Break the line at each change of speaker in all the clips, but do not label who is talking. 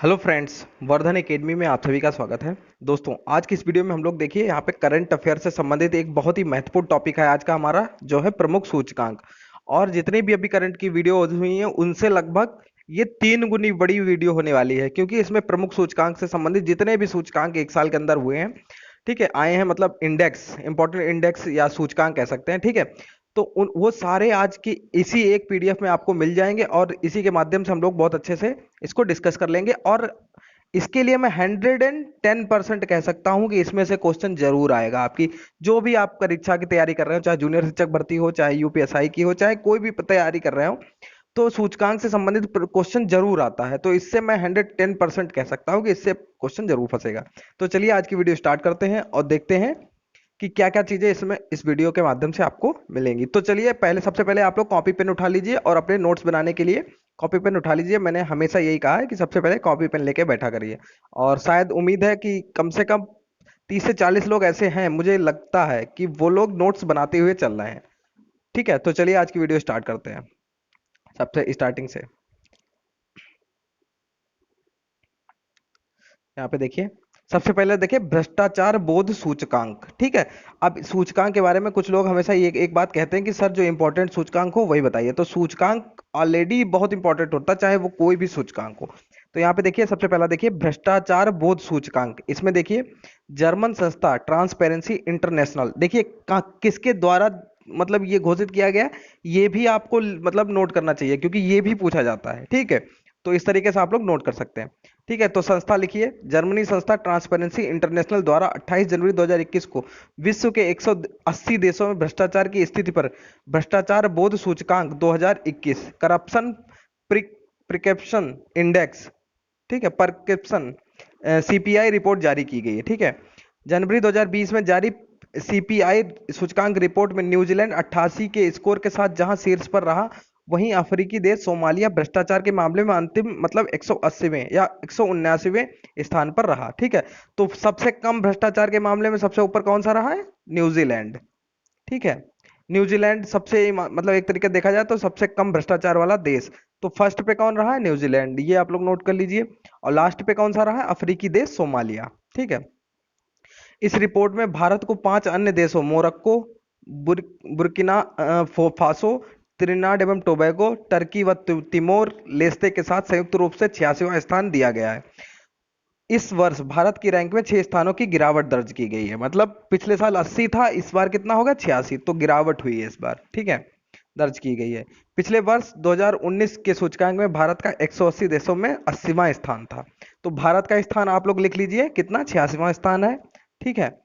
Hello friends, Vardhan academy में आप सभी का स्वागत है। दोस्तों, आज की इस वीडियो में हम लोग देखिए यहाँ पे करंट अफेयर से संबंधित एक बहुत ही महत्वपूर्ण टॉपिक है आज का हमारा, जो है प्रमुख सूचकांक। और जितनी भी अभी करंट की वीडियो हुई हैं उनसे लगभग ये 3 गुनी बड़ी वीडियो होने वाली है, क्योंकि इसमें प्रमुख सूचकांक से संबंधित जितने भी सूचकांक एक साल के अंदर हुए हैं, ठीक है, आए हैं, मतलब इंडेक्स, इंपॉर्टेंट इंडेक्स या सूचकांक कह सकते हैं, ठीक है। तो उन वो सारे आज की इसी एक पीडीएफ में आपको मिल जाएंगे और इसी के माध्यम से हम लोग बहुत अच्छे से इसको डिस्कस कर लेंगे। और इसके लिए मैं 110% कह सकता हूं कि इसमें से क्वेश्चन जरूर आएगा आपकी, जो भी आप परीक्षा की तैयारी कर रहे हो, चाहे जूनियर शिक्षक भर्ती हो, चाहे यूपीएसआई की हो, चाहे कोई भी तैयारी कर रहे हो, तो सूचकांक से संबंधित क्वेश्चन जरूर आता है। तो इससे मैं 110% कह सकता हूं कि इससे क्वेश्चन जरूर फंसेगा। तो चलिए आज की वीडियो स्टार्ट करते हैं और देखते हैं कि क्या क्या चीजें इसमें इस वीडियो के माध्यम से आपको मिलेंगी। तो चलिए, पहले सबसे पहले आप लोग कॉपी पेन उठा लीजिए और अपने नोट्स बनाने के लिए कॉपी पेन उठा लीजिए। मैंने हमेशा यही कहा है कि सबसे पहले कॉपी पेन लेके बैठा करिए। और शायद उम्मीद है कि कम से कम 30 से 40 लोग ऐसे हैं, मुझे लगता है कि वो लोग नोट्स बनाते हुए चल रहे हैं। ठीक है, तो चलिए आज की वीडियो स्टार्ट करते हैं सबसे स्टार्टिंग से। यहाँ पे देखिए, सबसे पहले देखिए भ्रष्टाचार बोध सूचकांक, ठीक है। अब सूचकांक के बारे में कुछ लोग हमेशा ये एक बात कहते हैं कि सर जो इंपॉर्टेंट सूचकांक हो वही बताइए। तो सूचकांक ऑलरेडी बहुत इंपॉर्टेंट होता है, चाहे वो कोई भी सूचकांक हो। तो यहाँ पे देखिए, सबसे पहला देखिए भ्रष्टाचार बोध सूचकांक। इसमें देखिए जर्मन संस्था ट्रांसपेरेंसी इंटरनेशनल, देखिए किसके द्वारा मतलब ये घोषित किया गया, ये भी आपको मतलब नोट करना चाहिए, क्योंकि ये भी पूछा जाता है, ठीक है। तो इस तरीके से आप लोग नोट कर सकते हैं, ठीक है। तो संस्था लिखिए, जर्मनी संस्था ट्रांसपेरेंसी इंटरनेशनल द्वारा 28 जनवरी 2021 को विश्व के 180 देशों में भ्रष्टाचार की स्थिति पर भ्रष्टाचार बोध सूचकांक 2021 करप्शन प्रिकेप्शन इंडेक्स, ठीक है, परकेप्शन सीपीआई रिपोर्ट जारी की गई है, ठीक है। जनवरी 2020 में जारी सीपीआई सूचकांक रिपोर्ट में न्यूजीलैंड 88 के स्कोर के साथ जहां शीर्ष पर रहा, वहीं अफ्रीकी देश सोमालिया भ्रष्टाचार के मामले में अंतिम मतलब 180वें या 179वें स्थान पर रहा, ठीक है। तो सबसे कम भ्रष्टाचार के मामले में सबसे ऊपर कौन सा रहा है? न्यूजीलैंड, ठीक है। न्यूजीलैंड सबसे मतलब एक तरीके देखा जाए तो सबसे कम भ्रष्टाचार वाला देश। तो फर्स्ट पे कौन रहा है? न्यूजीलैंड, ये आप लोग नोट कर लीजिए। और लास्ट पे कौन सा रहा है? अफ्रीकी देश सोमालिया, ठीक है। इस रिपोर्ट में भारत को 5 अन्य देशों मोरक्को, बुर्किना फासो, त्रिनाड एवं टोबैगो, टर्की व तिमोर लेस्ते के साथ संयुक्त रूप से 86वां स्थान दिया गया है। इस वर्ष भारत की रैंक में 6 स्थानों की गिरावट दर्ज की गई है। मतलब पिछले साल 80 था, इस बार कितना होगा? 86, तो गिरावट हुई है इस बार, ठीक है, दर्ज की गई है। पिछले वर्ष 2019 के सूचकांक में भारत का 180 देशों में 80वां स्थान था। तो भारत का स्थान आप लोग लिख लीजिए कितना? 86वां स्थान है, ठीक है।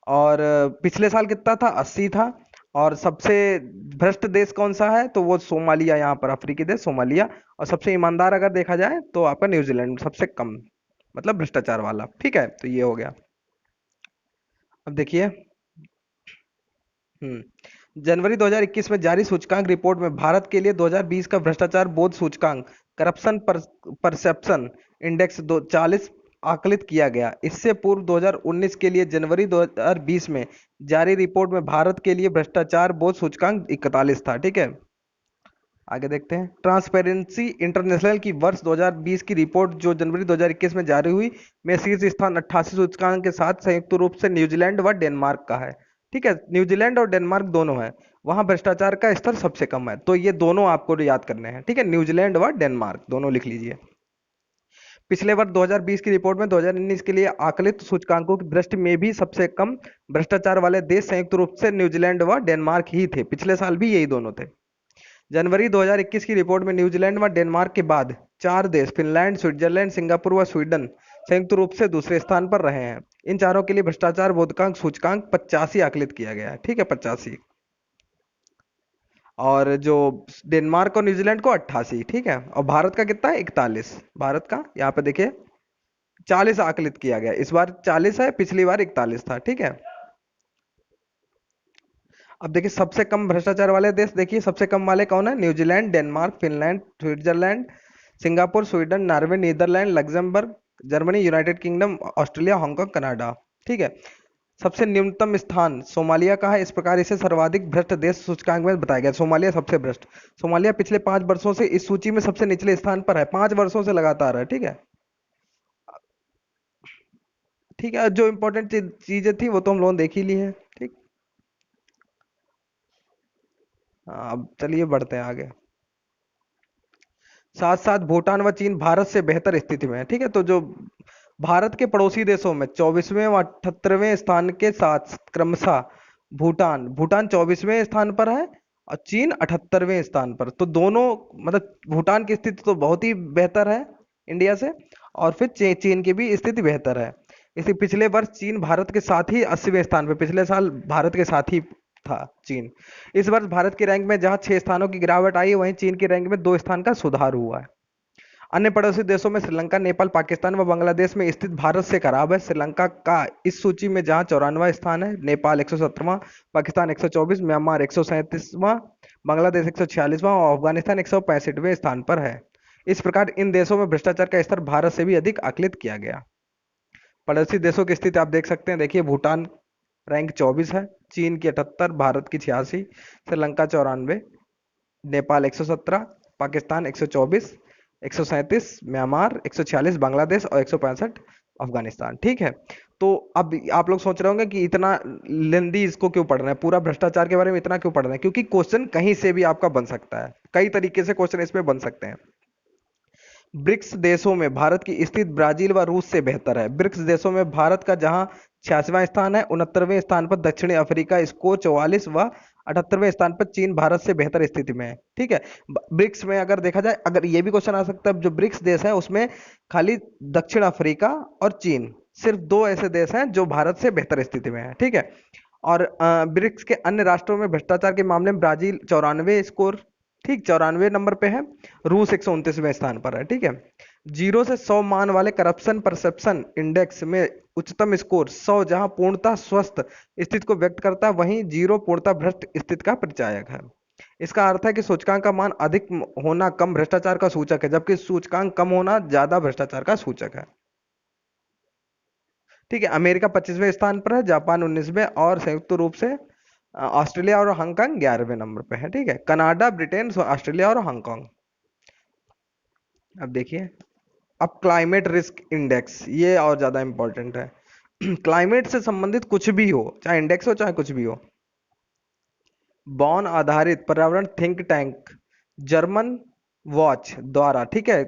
और पिछले साल कितना था? 80 था। और सबसे भ्रष्ट देश कौन सा है? तो वो सोमालिया, यहाँ पर अफ्रीकी देश सोमालिया। और सबसे ईमानदार अगर देखा जाए तो आपका न्यूजीलैंड सबसे कम मतलब भ्रष्टाचार वाला, ठीक है। तो ये हो गया। अब देखिए, जनवरी 2021 में जारी सूचकांक रिपोर्ट में भारत के लिए 2020 का भ्रष्टाचार बोध सूचकांक करप्शन परसेप्शन इंडेक्स 40 आकलित किया गया। इससे पूर्व 2019 के लिए जनवरी 2020 में जारी रिपोर्ट में भारत के लिए भ्रष्टाचार बोध सूचकांक 41 था, ठीक है। आगे देखते हैं, ट्रांसपेरेंसी इंटरनेशनल की वर्ष 2020 की रिपोर्ट जो जनवरी 2021 में जारी हुई में शीर्ष स्थान 88 सूचकांक के साथ संयुक्त रूप से न्यूजीलैंड व डेनमार्क का है, ठीक है। न्यूजीलैंड और डेनमार्क दोनों है, वहां भ्रष्टाचार का स्तर सबसे कम है। तो ये दोनों आपको याद करने हैं, ठीक है, न्यूजीलैंड व डेनमार्क दोनों लिख लीजिए। पिछले वर्ष 2020 की रिपोर्ट में 2019 के लिए आकलित सूचकांकों की दृष्टि में भी सबसे कम भ्रष्टाचार वाले देश संयुक्त रूप से न्यूजीलैंड व डेनमार्क ही थे। पिछले साल भी यही दोनों थे। जनवरी 2021 की रिपोर्ट में न्यूजीलैंड व डेनमार्क के बाद 4 देश फिनलैंड, स्विट्जरलैंड, सिंगापुर व स्वीडन संयुक्त रूप से दूसरे स्थान पर रहे हैं। इन चारों के लिए भ्रष्टाचार बोधकांक सूचकांक 85 आकलित किया गया है, ठीक है, 85। और जो डेनमार्क और न्यूजीलैंड को 88, ठीक है। और भारत का कितना है? 41। भारत का यहाँ पे देखिए 40 आकलित किया गया, इस बार 40 है, पिछली बार 41 था, ठीक है। अब देखिए सबसे कम भ्रष्टाचार वाले देश, देखिए सबसे कम वाले कौन है? New Zealand, Denmark, Finland, Switzerland, Singapore, Sweden, Norway, Netherland, Luxembourg, Germany, United Kingdom, Australia, Hong Kong, Canada, ठीक है। सबसे न्यूनतम स्थान सोमालिया का है। इस प्रकार इसे सर्वाधिक भ्रष्ट देश सूचकांक में बताया गया। सोमालिया सबसे भ्रष्ट। सोमालिया पिछले 5 वर्षों से इस सूची में सबसे निचले स्थान पर है, 5 वर्षों से लगातार है, ठीक है। ठीक है, जो इंपॉर्टेंट चीजें थी वो तो हम लोगों ने देख ही ली है। ठीक। हाँ, अब चलिए बढ़ते हैं आगे। साथ साथ भूटान व चीन भारत से बेहतर स्थिति में है। ठीक है, तो जो भारत के पड़ोसी देशों में 24वें व 78वें स्थान के साथ क्रमशः भूटान भूटान 24वें स्थान पर है और चीन 78वें स्थान पर। तो दोनों, मतलब भूटान की स्थिति तो बहुत ही बेहतर है इंडिया से, और फिर चीन की भी स्थिति बेहतर है। इसी पिछले वर्ष चीन भारत के साथ ही 80वें स्थान पर, पिछले साल भारत के साथ ही था चीन। इस वर्ष भारत की रैंक में जहां 6 स्थानों की गिरावट आई, वहीं चीन की रैंक में 2 स्थान का सुधार हुआ है। अन्य पड़ोसी देशों में श्रीलंका, नेपाल, पाकिस्तान व बांग्लादेश में स्थिति भारत से खराब है। श्रीलंका का इस सूची में जहां 94वां स्थान है, नेपाल 117वां, पाकिस्तान 124, म्यांमार 137वां, बांग्लादेश 146वां और अफगानिस्तान 165वें स्थान पर है। इस प्रकार इन देशों में भ्रष्टाचार का स्तर भारत से भी अधिक आकलित किया गया। पड़ोसी देशों की स्थिति आप देख सकते हैं। देखिए, भूटान रैंक 24 है, चीन की 78, भारत की 86, श्रीलंका 94, नेपाल 117, पाकिस्तान 124, 137, म्यांमार 146, बांग्लादेश और 165 अफगानिस्तान। ठीक है, तो अब आप लोग सोच रहे होंगे कि इतना लेंदी इसको क्यों पढ़ रहे हैं, पूरा भ्रष्टाचार के बारे में इतना क्यों पढ़ रहे हैं? क्योंकि क्वेश्चन कहीं से भी आपका बन सकता है, कई तरीके से क्वेश्चन इसमें बन सकते हैं। ब्रिक्स देशों में भारत की स्थिति ब्राजील व रूस से बेहतर है। ब्रिक्स देशों में भारत का जहां 86वां स्थान है, 69वें स्थान पर दक्षिणी अफ्रीका स्कोर 44 व 78वें स्थान पर चीन भारत से बेहतर स्थिति में है। ठीक है, ब्रिक्स में अगर देखा जाए, अगर ये भी क्वेश्चन आ सकता है, जो ब्रिक्स देश है उसमें खाली दक्षिण अफ्रीका और चीन, सिर्फ दो ऐसे देश हैं जो भारत से बेहतर स्थिति में है। ठीक है, और ब्रिक्स के अन्य राष्ट्रों में भ्रष्टाचार के मामले में ब्राजील 94 स्कोर, ठीक 94 नंबर पे है, रूस 129वें स्थान पर है। ठीक है, 0 से 100 मान वाले करप्शन परसेप्शन इंडेक्स में उच्चतम स्कोर 100 जहां पूर्णतः स्वस्थ स्थिति को व्यक्त करता है, वहीं 0 पूर्णतः भ्रष्ट स्थिति का परिचायक है। इसका अर्थ है कि सूचकांक का मान अधिक होना कम भ्रष्टाचार का सूचक है, जबकि सूचकांक कम होना ज्यादा भ्रष्टाचार का सूचक है। ठीक है, अमेरिका 25वें स्थान पर है, जापान 19वें और संयुक्त रूप से ऑस्ट्रेलिया और हांगकांग 11वें नंबर पे है। ठीक है, कनाडा, ब्रिटेन, ऑस्ट्रेलिया और हांगकांग। अब देखिए, अब क्लाइमेट रिस्क इंडेक्स, ये और ज्यादा इंपॉर्टेंट है। क्लाइमेट से संबंधित कुछ भी हो, चाहे इंडेक्स हो चाहे कुछ भी हो, बॉन आधारित पर्यावरण थिंक टैंक जर्मन वॉच द्वारा, ठीक है,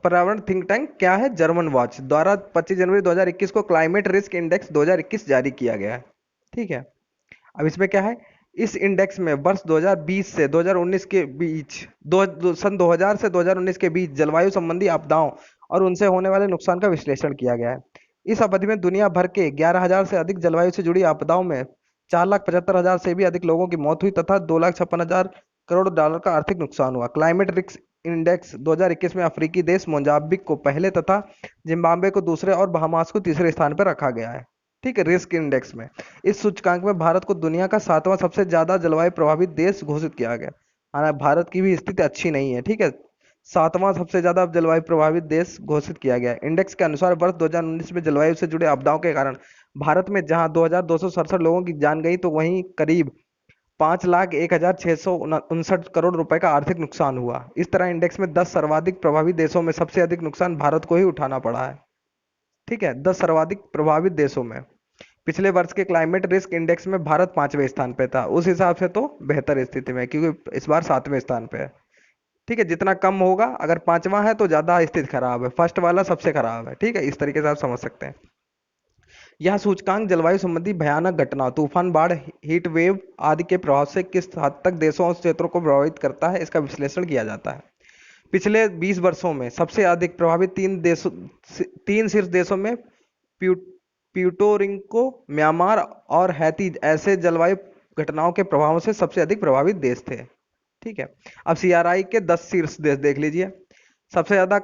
पर्यावरण थिंक टैंक क्या है, जर्मन वॉच द्वारा 25 जनवरी 2021 को क्लाइमेट रिस्क इंडेक्स 2021 जारी किया गया है। ठीक है, अब इसमें क्या है, इस इंडेक्स में वर्ष 2020 से 2019 के बीच, सन 2000 से 2019 के बीच जलवायु संबंधी आपदाओं और उनसे होने वाले नुकसान का विश्लेषण किया गया है। इस अवधि में दुनिया भर के 11,000 से अधिक जलवायु से जुड़ी आपदाओं में 4,75,000 से भी अधिक लोगों की मौत हुई तथा 2,56,000 करोड़ डॉलर का आर्थिक नुकसान हुआ। क्लाइमेट रिस्क इंडेक्स 2021 में अफ्रीकी देश मोजाम्बिक को पहले तथा जिम्बाब्वे को दूसरे और बहामास को तीसरे स्थान पर रखा गया है। ठीक है, रिस्क इंडेक्स में इस सूचकांक में भारत को दुनिया का 7वां सबसे ज्यादा जलवायु प्रभावित देश घोषित किया गया। हालांकि भारत की भी स्थिति अच्छी नहीं है। ठीक है, 7वां सबसे ज्यादा जलवायु प्रभावित देश घोषित किया गया। इंडेक्स के अनुसार वर्ष 2019 में जलवायु से जुड़े आपदाओं के कारण भारत में जहां 2,267 लोगों की जान गई, तो वहीं करीब 5,01,659 करोड़ रुपए का आर्थिक नुकसान हुआ। इस तरह इंडेक्स में 10 सर्वाधिक प्रभावित देशों में सबसे अधिक नुकसान भारत को ही उठाना पड़ा है। ठीक है, 10 सर्वाधिक प्रभावित देशों में पिछले वर्ष के क्लाइमेट रिस्क इंडेक्स में भारत 5वें स्थान पे था। उस हिसाब से तो बेहतर स्थिति में है, क्योंकि इस बार 7वें स्थान पे है। ठीक है, जितना कम होगा, अगर 5वां है तो ज्यादा स्थिति खराब है, फर्स्ट वाला सबसे खराब है। ठीक है, इस तरीके से आप समझ सकते हैं। यह सूचकांक जलवायु संबंधी भयानक घटना, तूफान, बाढ़, हीट वेव आदि के प्रभाव से किस हद तक देशों और क्षेत्रों को प्रभावित करता है, इसका विश्लेषण किया जाता है। पिछले 20 वर्षों में सबसे अधिक प्रभावित तीन शीर्ष देशों में प्यू, प्यूटोरिको, म्यांमार और हैती ऐसे जलवायु घटनाओं के प्रभावों से सबसे अधिक प्रभावित देश थे। ठीक है, अब सीआरआई के 10 शीर्ष देश देख लीजिए। सबसे ज्यादा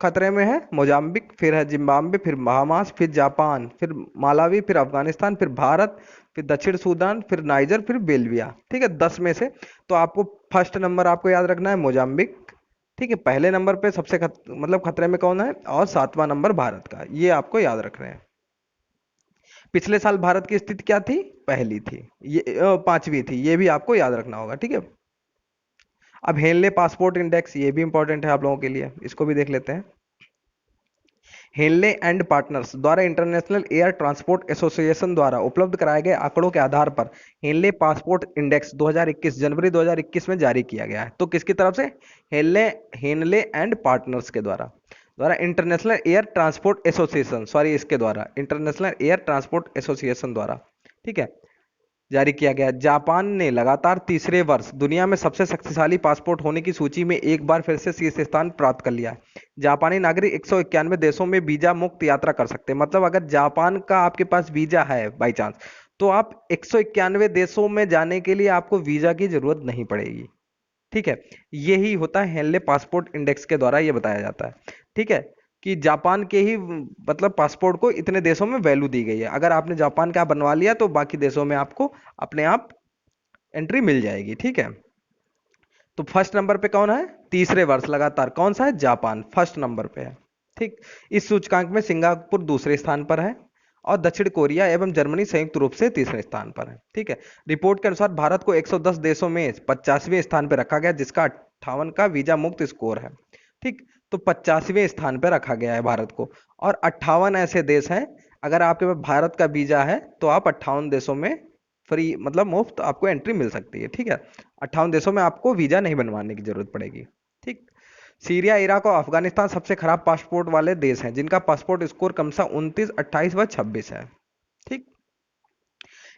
खतरे में है मोजाम्बिक, फिर है जिम्बाब्वे, फिर बहामास, फिर जापान, फिर मालावी, फिर अफगानिस्तान, फिर भारत, फिर दक्षिण सूडान, फिर नाइजर, फिर बेल्विया। ठीक है, 10 में से तो आपको फर्स्ट नंबर आपको याद रखना है मोजाम्बिक। ठीक है, पहले नंबर पे सबसे मतलब खतरे में कौन है, और 7वां नंबर भारत का, ये आपको याद रखना है। पिछले साल भारत की स्थिति क्या थी, पहली थी, ये 5वीं थी, ये भी आपको याद रखना होगा। ठीक है, अब हेनले पासपोर्ट इंडेक्स, ये भी इंपॉर्टेंट है आप लोगों के लिए, इसको भी देख लेते हैं। हेनले एंड पार्टनर्स द्वारा इंटरनेशनल एयर ट्रांसपोर्ट एसोसिएशन द्वारा उपलब्ध कराए गए आंकड़ों के आधार पर हेनले पासपोर्ट इंडेक्स 2021 जनवरी 2021 में जारी किया गया है। तो किसकी तरफ से? हेनले हेनले एंड पार्टनर्स के द्वारा द्वारा international air transport association, sorry, इसके द्वारा इंटरनेशनल एयर ट्रांसपोर्ट एसोसिएशन द्वारा, ठीक है, जारी किया गया। जापान ने लगातार तीसरे वर्ष दुनिया में सबसे शक्तिशाली पासपोर्ट होने की सूची में एक बार फिर से शीर्ष स्थान प्राप्त कर लिया है। जापानी नागरिक 191 देशों में वीजा मुक्त यात्रा कर सकते हैं। मतलब अगर जापान का आपके पास वीजा है बाई चांस, तो आप 191 देशों में जाने के लिए आपको वीजा की जरूरत नहीं पड़ेगी। ठीक है, यही होता है हेनले पासपोर्ट इंडेक्स के द्वारा ये बताया जाता है। ठीक है, कि जापान के ही मतलब पासपोर्ट को इतने देशों में वैल्यू दी गई है। अगर आपने जापान का बनवा लिया तो बाकी देशों में आपको अपने आप एंट्री मिल जाएगी। ठीक है, तो फर्स्ट नंबर पे कौन है? तीसरे वर्ष लगातार कौन सा है? जापान फर्स्ट नंबर पे है। ठीक, इस सूचकांक में सिंगापुर दूसरे स्थान पर है और दक्षिण कोरिया एवं जर्मनी संयुक्त रूप से तीसरे स्थान पर है। ठीक है, रिपोर्ट के अनुसार भारत को 110 देशों में 50वें स्थान पर रखा गया, जिसका 58 का वीजा मुक्त स्कोर है। ठीक, तो 50वें स्थान पर रखा गया है भारत को, और 58 ऐसे देश हैं, अगर आपके पास भारत का वीजा है तो आप 58 देशों में फ्री मतलब मुफ्त आपको एंट्री मिल सकती है। ठीक है, 58 देशों में आपको वीजा नहीं बनवाने की जरूरत पड़ेगी। ठीक, सीरिया, इराक और अफगानिस्तान सबसे खराब पासपोर्ट वाले देश हैं, जिनका पासपोर्ट स्कोर क्रमशः 29, 28 व 26 है। ठीक,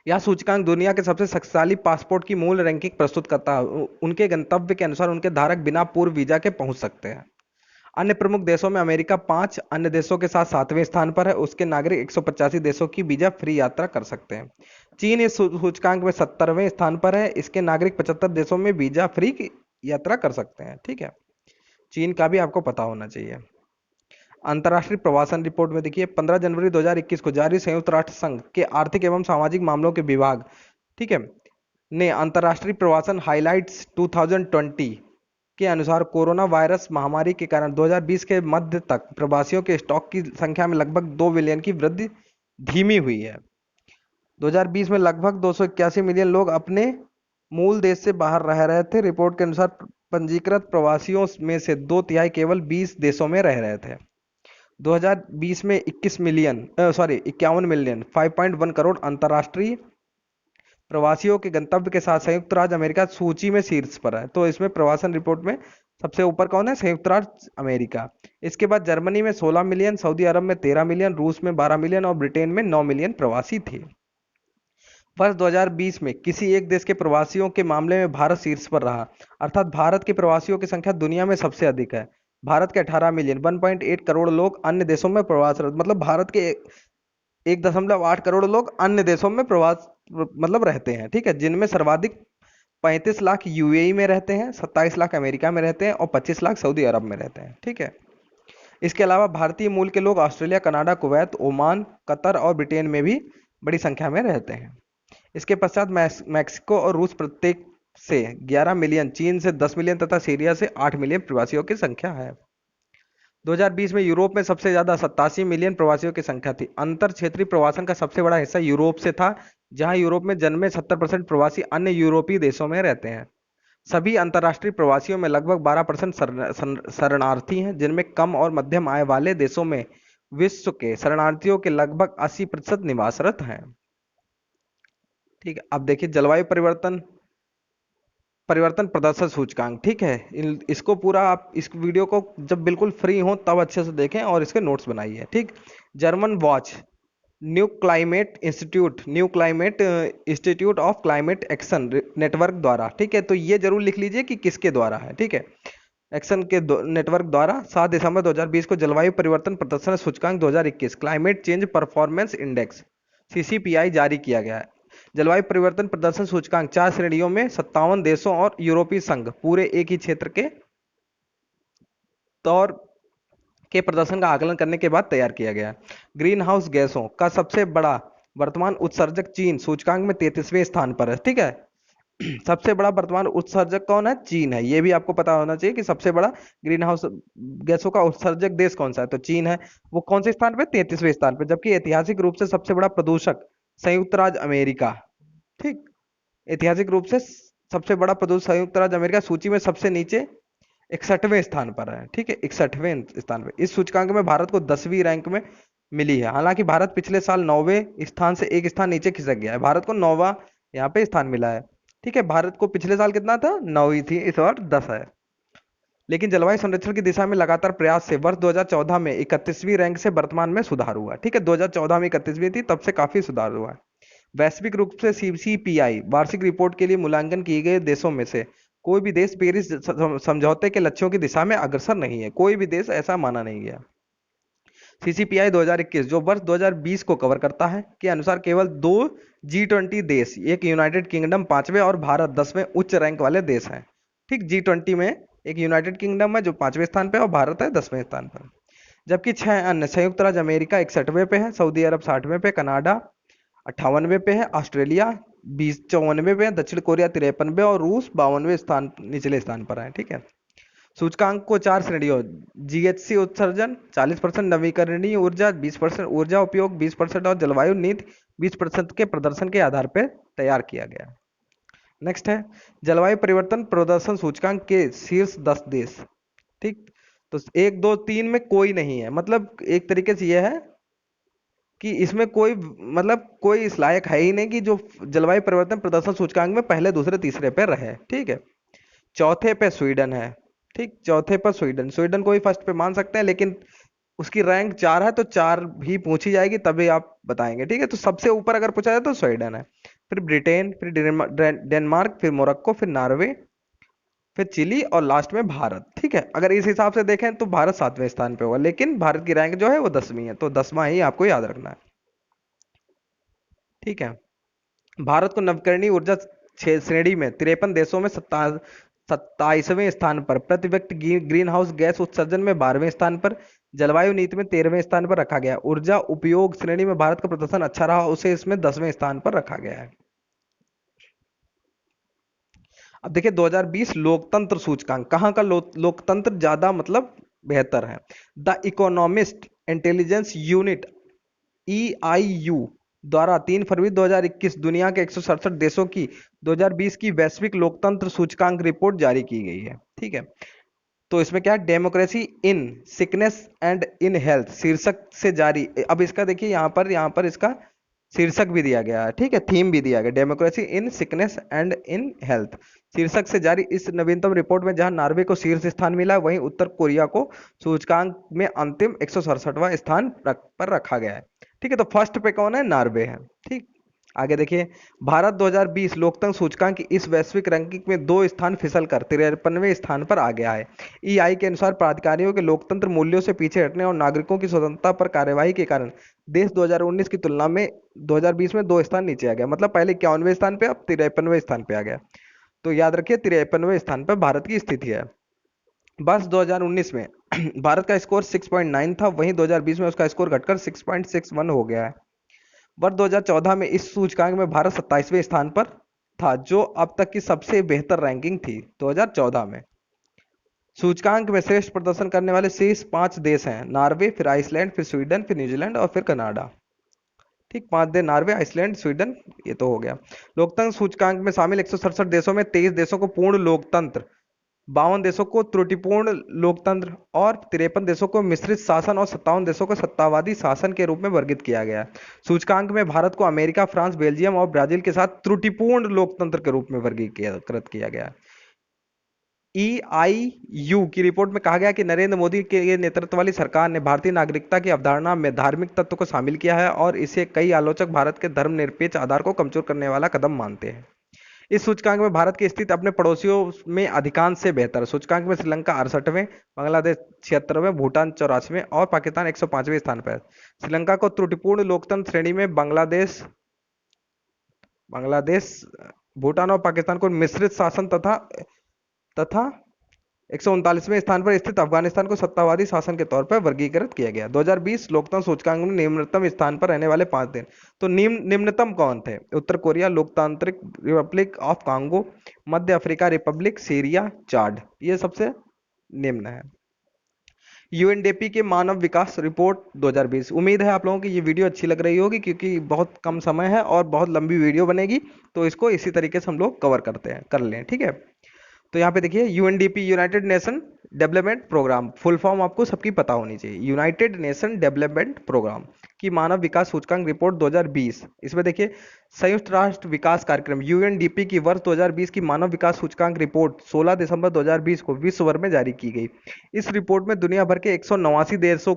यह सूचकांक दुनिया के सबसे शक्तिशाली पासपोर्ट की मूल रैंकिंग प्रस्तुत करता है। उनके गंतव्य के अनुसार उनके धारक बिना पूर्व वीजा के पहुंच सकते हैं। अन्य प्रमुख देशों में अमेरिका 5 अन्य देशों के साथ 7वें स्थान पर है। उसके नागरिक 185 देशों की वीजा फ्री यात्रा कर सकते हैं। चीन इस सूचकांक में 70वें स्थान पर है। इसके नागरिक 75 देशों में वीजा फ्री की यात्रा कर सकते हैं। ठीक है, चीन का भी आपको पता होना चाहिए। अंतर्राष्ट्रीय प्रवासन रिपोर्ट में देखिए, 15 जनवरी 2021 को जारी संयुक्त राष्ट्र संघ के आर्थिक एवं सामाजिक मामलों के विभाग, ठीक है, ने अंतर्राष्ट्रीय प्रवासन हाइलाइट्स 2020 के अनुसार कोरोना वायरस महामारी के कारण 2020 के मध्य तक प्रवासियों के स्टॉक की संख्या में लगभग 2 मिलियन की वृद्धि धीमी हुई है। 2020 में लगभग 281 मिलियन लोग अपने मूल देश से बाहर रह रहे थे। रिपोर्ट के अनुसार पंजीकृत प्रवासियों में से 2/3 केवल 20 देशों में रह रहे थे। 2020 में 51 मिलियन 5.1 करोड़ अंतर्राष्ट्रीय प्रवासियों के गंतव्य के साथ संयुक्त राज्य अमेरिका सूची में शीर्ष पर है। तो इसमें प्रवासन रिपोर्ट में सबसे ऊपर कौन है? संयुक्त राज्य अमेरिका। इसके बाद जर्मनी में 16 मिलियन, सऊदी अरब में 13 मिलियन, रूस में 12 मिलियन और ब्रिटेन में 9 मिलियन प्रवासी थे। वर्ष 2020 में किसी एक देश के प्रवासियों के मामले में भारत शीर्ष पर रहा, अर्थात भारत के प्रवासियों की संख्या दुनिया में सबसे अधिक है। भारत के 18 मिलियन 1.8 करोड़ लोग अन्य देशों में प्रवासरत, मतलब भारत के 1.8 करोड़ लोग अन्य देशों में प्रवास मतलब रहते हैं। ठीक है, जिनमें सर्वाधिक 35 लाख यूएई में रहते हैं, 27 लाख अमेरिका में रहते हैं और 25 लाख सऊदी अरब में रहते हैं। ठीक है, इसके अलावा भारतीय मूल के लोग Australia, Canada, Kuwait, Oman, Qatar और ब्रिटेन में भी बड़ी संख्या में रहते हैं। इसके पश्चात मैक्सिको और रूस प्रत्येक से 11 मिलियन, चीन से 10 मिलियन तथा सीरिया से 8 मिलियन प्रवासियों की संख्या है। 2020 में यूरोप में सबसे ज्यादा 87 मिलियन प्रवासियों की संख्या थी। अंतर क्षेत्रीय प्रवासन का सबसे बड़ा हिस्सा यूरोप से था, जहां यूरोप में जन्मे 70% प्रवासी अन्य यूरोपीय देशों में रहते हैं। सभी अंतर्राष्ट्रीय प्रवासियों में लगभग 12% शरणार्थी हैं, जिनमें कम और मध्यम आय वाले देशों में विश्व के शरणार्थियों के लगभग 80% निवासरत हैं। ठीक है, अब देखिए जलवायु परिवर्तन परिवर्तन प्रदर्शन सूचकांक। ठीक है, इसको पूरा आप इस वीडियो को जब बिल्कुल फ्री हो तब अच्छे से देखें और इसके नोट्स बनाइए। ठीक, German watch new climate institute of climate action network द्वारा, ठीक है, तो ये जरूर लिख लीजिए कि किसके द्वारा है। ठीक है, एक्शन के नेटवर्क द्वारा 7 दिसंबर 2020 को जलवायु परिवर्तन प्रदर्शन सूचकांक 2021 क्लाइमेट चेंज परफॉर्मेंस इंडेक्स सीसीपीआई जारी किया गया है। जलवायु परिवर्तन प्रदर्शन सूचकांक 4 श्रेणियों में 57 देशों और यूरोपीय संघ पूरे एक ही क्षेत्र के तौर के प्रदर्शन का आकलन करने के बाद तैयार किया गया। ग्रीन हाउस गैसों का सबसे बड़ा वर्तमान उत्सर्जक चीन सूचकांक में 33वें स्थान पर है। ठीक है, सबसे बड़ा वर्तमान उत्सर्जक कौन है? चीन है। यह भी आपको पता होना चाहिए कि सबसे बड़ा ग्रीन हाउस गैसों का उत्सर्जक देश कौन सा है, तो चीन है। वो कौन से स्थान पे? 33वें स्थान पे। जबकि ऐतिहासिक रूप से सबसे बड़ा प्रदूषक संयुक्त राज्य अमेरिका। ठीक, ऐतिहासिक रूप से सबसे बड़ा प्रदूषक संयुक्त राज्य अमेरिका सूची में सबसे नीचे 61वें स्थान पर है, ठीक है, 61वें स्थान पे। इस सूचकांक में भारत को 10वीं रैंक में मिली है। हालांकि भारत पिछले साल 9वें स्थान से एक स्थान नीचे खिसक गया है, भारत को 9वां यहाँ पे स्थान मिला है। ठीक है, भारत को पिछले साल कितना था, 9वीं थी, इस बार 10 है। लेकिन जलवायु संरक्षण की दिशा में लगातार प्रयास से वर्ष 2014 में 31वीं रैंक से वर्तमान में सुधार हुआ। ठीक है, 2014 में 31वीं थी, तब से काफी सुधार हुआ है। वैश्विक रूप से सीसीपीआई वार्षिक रिपोर्ट के लिए मूल्यांकन किए गए देशों में से कोई भी देश पेरिस समझौते के लक्ष्यों की दिशा में अग्रसर नहीं है, कोई भी देश ऐसा माना नहीं गया। सीसीपीआई 2021 जो वर्ष 2020 को कवर करता है के अनुसार केवल 2 G20 देश, एक यूनाइटेड किंगडम 5वें और भारत 10वें उच्च रैंक वाले देश हैं। ठीक, G20 में एक यूनाइटेड किंगडम है जो 5वें स्थान पे और भारत है 10वें स्थान पर। जबकि 6 अन्य, संयुक्त राज्य अमेरिका 61वें पे है, सऊदी अरब 60वें पे, कनाडा 58वें पे है, ऑस्ट्रेलिया 54वें पे है, दक्षिण कोरिया 53वें और रूस 52वें स्थान, निचले स्थान पर है। ठीक है, सूचकांक को 4 श्रेणियों, जीएचसी उत्सर्जन 40%, नवीकरणीय ऊर्जा 20%, ऊर्जा उपयोग 20% और जलवायु नीति 20% के प्रदर्शन के आधार पर तैयार किया गया। नेक्स्ट है जलवायु परिवर्तन प्रदर्शन सूचकांक के शीर्ष 10 देश। ठीक, तो 1 2 3 में कोई नहीं है, मतलब एक तरीके से यह है कि इसमें कोई, मतलब कोई इस लायक है ही नहीं कि जो जलवायु परिवर्तन प्रदर्शन सूचकांक में पहले दूसरे तीसरे पे रहे। ठीक है, चौथे पे स्वीडन है। ठीक, चौथे पर स्वीडन, स्वीडन को ही फर्स्ट पे मान सकते हैं, लेकिन उसकी रैंक 4 है तो 4 भी पूछी जाएगी तभी आप बताएंगे। ठीक है, तो सबसे ऊपर अगर पूछा जाए तो स्वीडन है, फिर ब्रिटेन, फिर डेनमार्क, फिर मोरक्को, फिर नॉर्वे, फिर चिली और लास्ट में भारत। ठीक है, अगर इस हिसाब से देखें तो भारत 7वें स्थान पे होगा, लेकिन भारत की रैंक जो है वो 10वीं है, तो 10वां ही आपको याद रखना है। ठीक है, भारत को नवकरणीय ऊर्जा श्रेणी में 53 देशों में 27वें स्थान पर, प्रति व्यक्ति ग्रीन हाउस गैस उत्सर्जन में 12वें स्थान पर, जलवायु नीति में 13वें स्थान पर रखा गया। ऊर्जा उपयोग श्रेणी में भारत का प्रदर्शन अच्छा रहा, उसे इसमें 10वें स्थान पर रखा गया है। अब देखिए 2020 लोकतंत्र सूचकांक, कहाँ का लोकतंत्र ज्यादा मतलब बेहतर है। The economist intelligence unit EIU द्वारा 3 फरवरी 2021 दुनिया के 167 देशों की 2020 की वैश्विक लोकतंत्र सूचकांक रिपोर्ट जारी की गई है। ठीक है, तो इसमें क्या है, democracy in sickness and in health शीर्षक से जारी। अब इसका देखिए यहाँ पर इसका शीर्षक भी दिया गया है। ठीक है, थीम भी दिया गया, democracy in sickness and in health शीर्षक से जारी इस नवीनतम रिपोर्ट में जहां नॉर्वे को शीर्ष स्थान मिला, वहीं उत्तर कोरिया को सूचकांक में अंतिम 167वां स्थान पर रखा गया है। ठीक है, तो फर्स्ट पे कौन है, नॉर्वे है। ठीक, आगे देखिए भारत 2020 लोकतंत्र सूचकांक की इस वैश्विक रैंकिंग में 2 स्थान फिसलकर 53वें स्थान पर आ गया है। EI के अनुसार प्राधिकारियों के लोकतंत्र मूल्यों से पीछे हटने और नागरिकों की स्वतंत्रता पर कार्यवाही के कारण देश 2019 की तुलना में 2020 में 2 स्थान नीचे आ गया, मतलब पहले 51वें स्थान पे, अब 53वें स्थान पे आ गया। तो याद रखिए 53वें स्थान पर भारत की स्थिति है। बस 2019 में भारत का स्कोर 6.9 था, वहीं 2020 में उसका स्कोर घटकर 6.61 हो गया है। वर्ष 2014 में इस सूचकांक में भारत 27वें स्थान पर था, जो अब तक की सबसे बेहतर रैंकिंग थी 2014 में। सूचकांक में श्रेष्ठ प्रदर्शन करने वाले शीर्ष 5 देश हैं, नॉर्वे, फिर आइसलैंड, फिर स्वीडन, फिर न्यूजीलैंड और फिर कनाडा। ठीक, 5 देश, नॉर्वे, आइसलैंड, स्वीडन, ये तो हो गया। लोकतंत्र सूचकांक में शामिल 167 देशों में 23 देशों को पूर्ण लोकतंत्र, 52 देशों को त्रुटिपूर्ण लोकतंत्र और 53 देशों को मिश्रित शासन और 57 देशों को सत्तावादी शासन के रूप में वर्गीकृत किया गया है। सूचकांक में भारत को अमेरिका, फ्रांस, बेल्जियम और ब्राजील के साथ त्रुटिपूर्ण लोकतंत्र के रूप में वर्गीकृत किया गया है। EIU की रिपोर्ट में कहा गया कि नरेंद्र मोदी के नेतृत्व वाली सरकार ने भारतीय नागरिकता की अवधारणा में धार्मिक तत्व को शामिल किया है और इसे कई आलोचक भारत के धर्मनिरपेक्ष आधार को कमजोर करने वाला कदम मानते हैं। इस सूचकांक में भारत की स्थिति अपने पड़ोसियों में अधिकांश से बेहतर है। सूचकांक में श्रीलंका 68वें, बांग्लादेश 76वें, भूटान 84वें और पाकिस्तान 105वें स्थान पर है। श्रीलंका को त्रुटिपूर्ण लोकतंत्र श्रेणी में, बांग्लादेश बांग्लादेश भूटान और पाकिस्तान को मिश्रित शासन तथा 139वें स्थान पर स्थित अफगानिस्तान को सत्तावादी शासन के तौर पर वर्गीकृत किया गया। 2020 लोकतंत्र सूचकांक में निम्नतम स्थान पर रहने वाले 5 दिन, तो निम्नतम कौन थे, उत्तर कोरिया, लोकतांत्रिक रिपब्लिक ऑफ कांगो, मध्य अफ्रीका रिपब्लिक, सीरिया, चाड, ये सबसे निम्न है। UNDP के मानव विकास रिपोर्ट 2020। उम्मीद है आप लोगों की ये वीडियो अच्छी लग रही होगी, क्योंकि बहुत कम समय है और बहुत लंबी वीडियो बनेगी, तो इसको इसी तरीके से हम लोग कवर कर लें। ठीक है, तो यहाँ पे देखिए UNDP United Nation Development Programme full form आपको सबकी पता होनी चाहिए, यूनाइटेड नेशन डेवलपमेंट प्रोग्राम की मानव विकास सूचकांक रिपोर्ट 2020। इसमें देखिए संयुक्त राष्ट्र विकास कार्यक्रम यूएनडीपी की वर्ष 2020 की मानव विकास सूचकांक रिपोर्ट 16 दिसंबर 2020 को विश्व भर में जारी की गई। इस रिपोर्ट में दुनिया भर के 189 देशों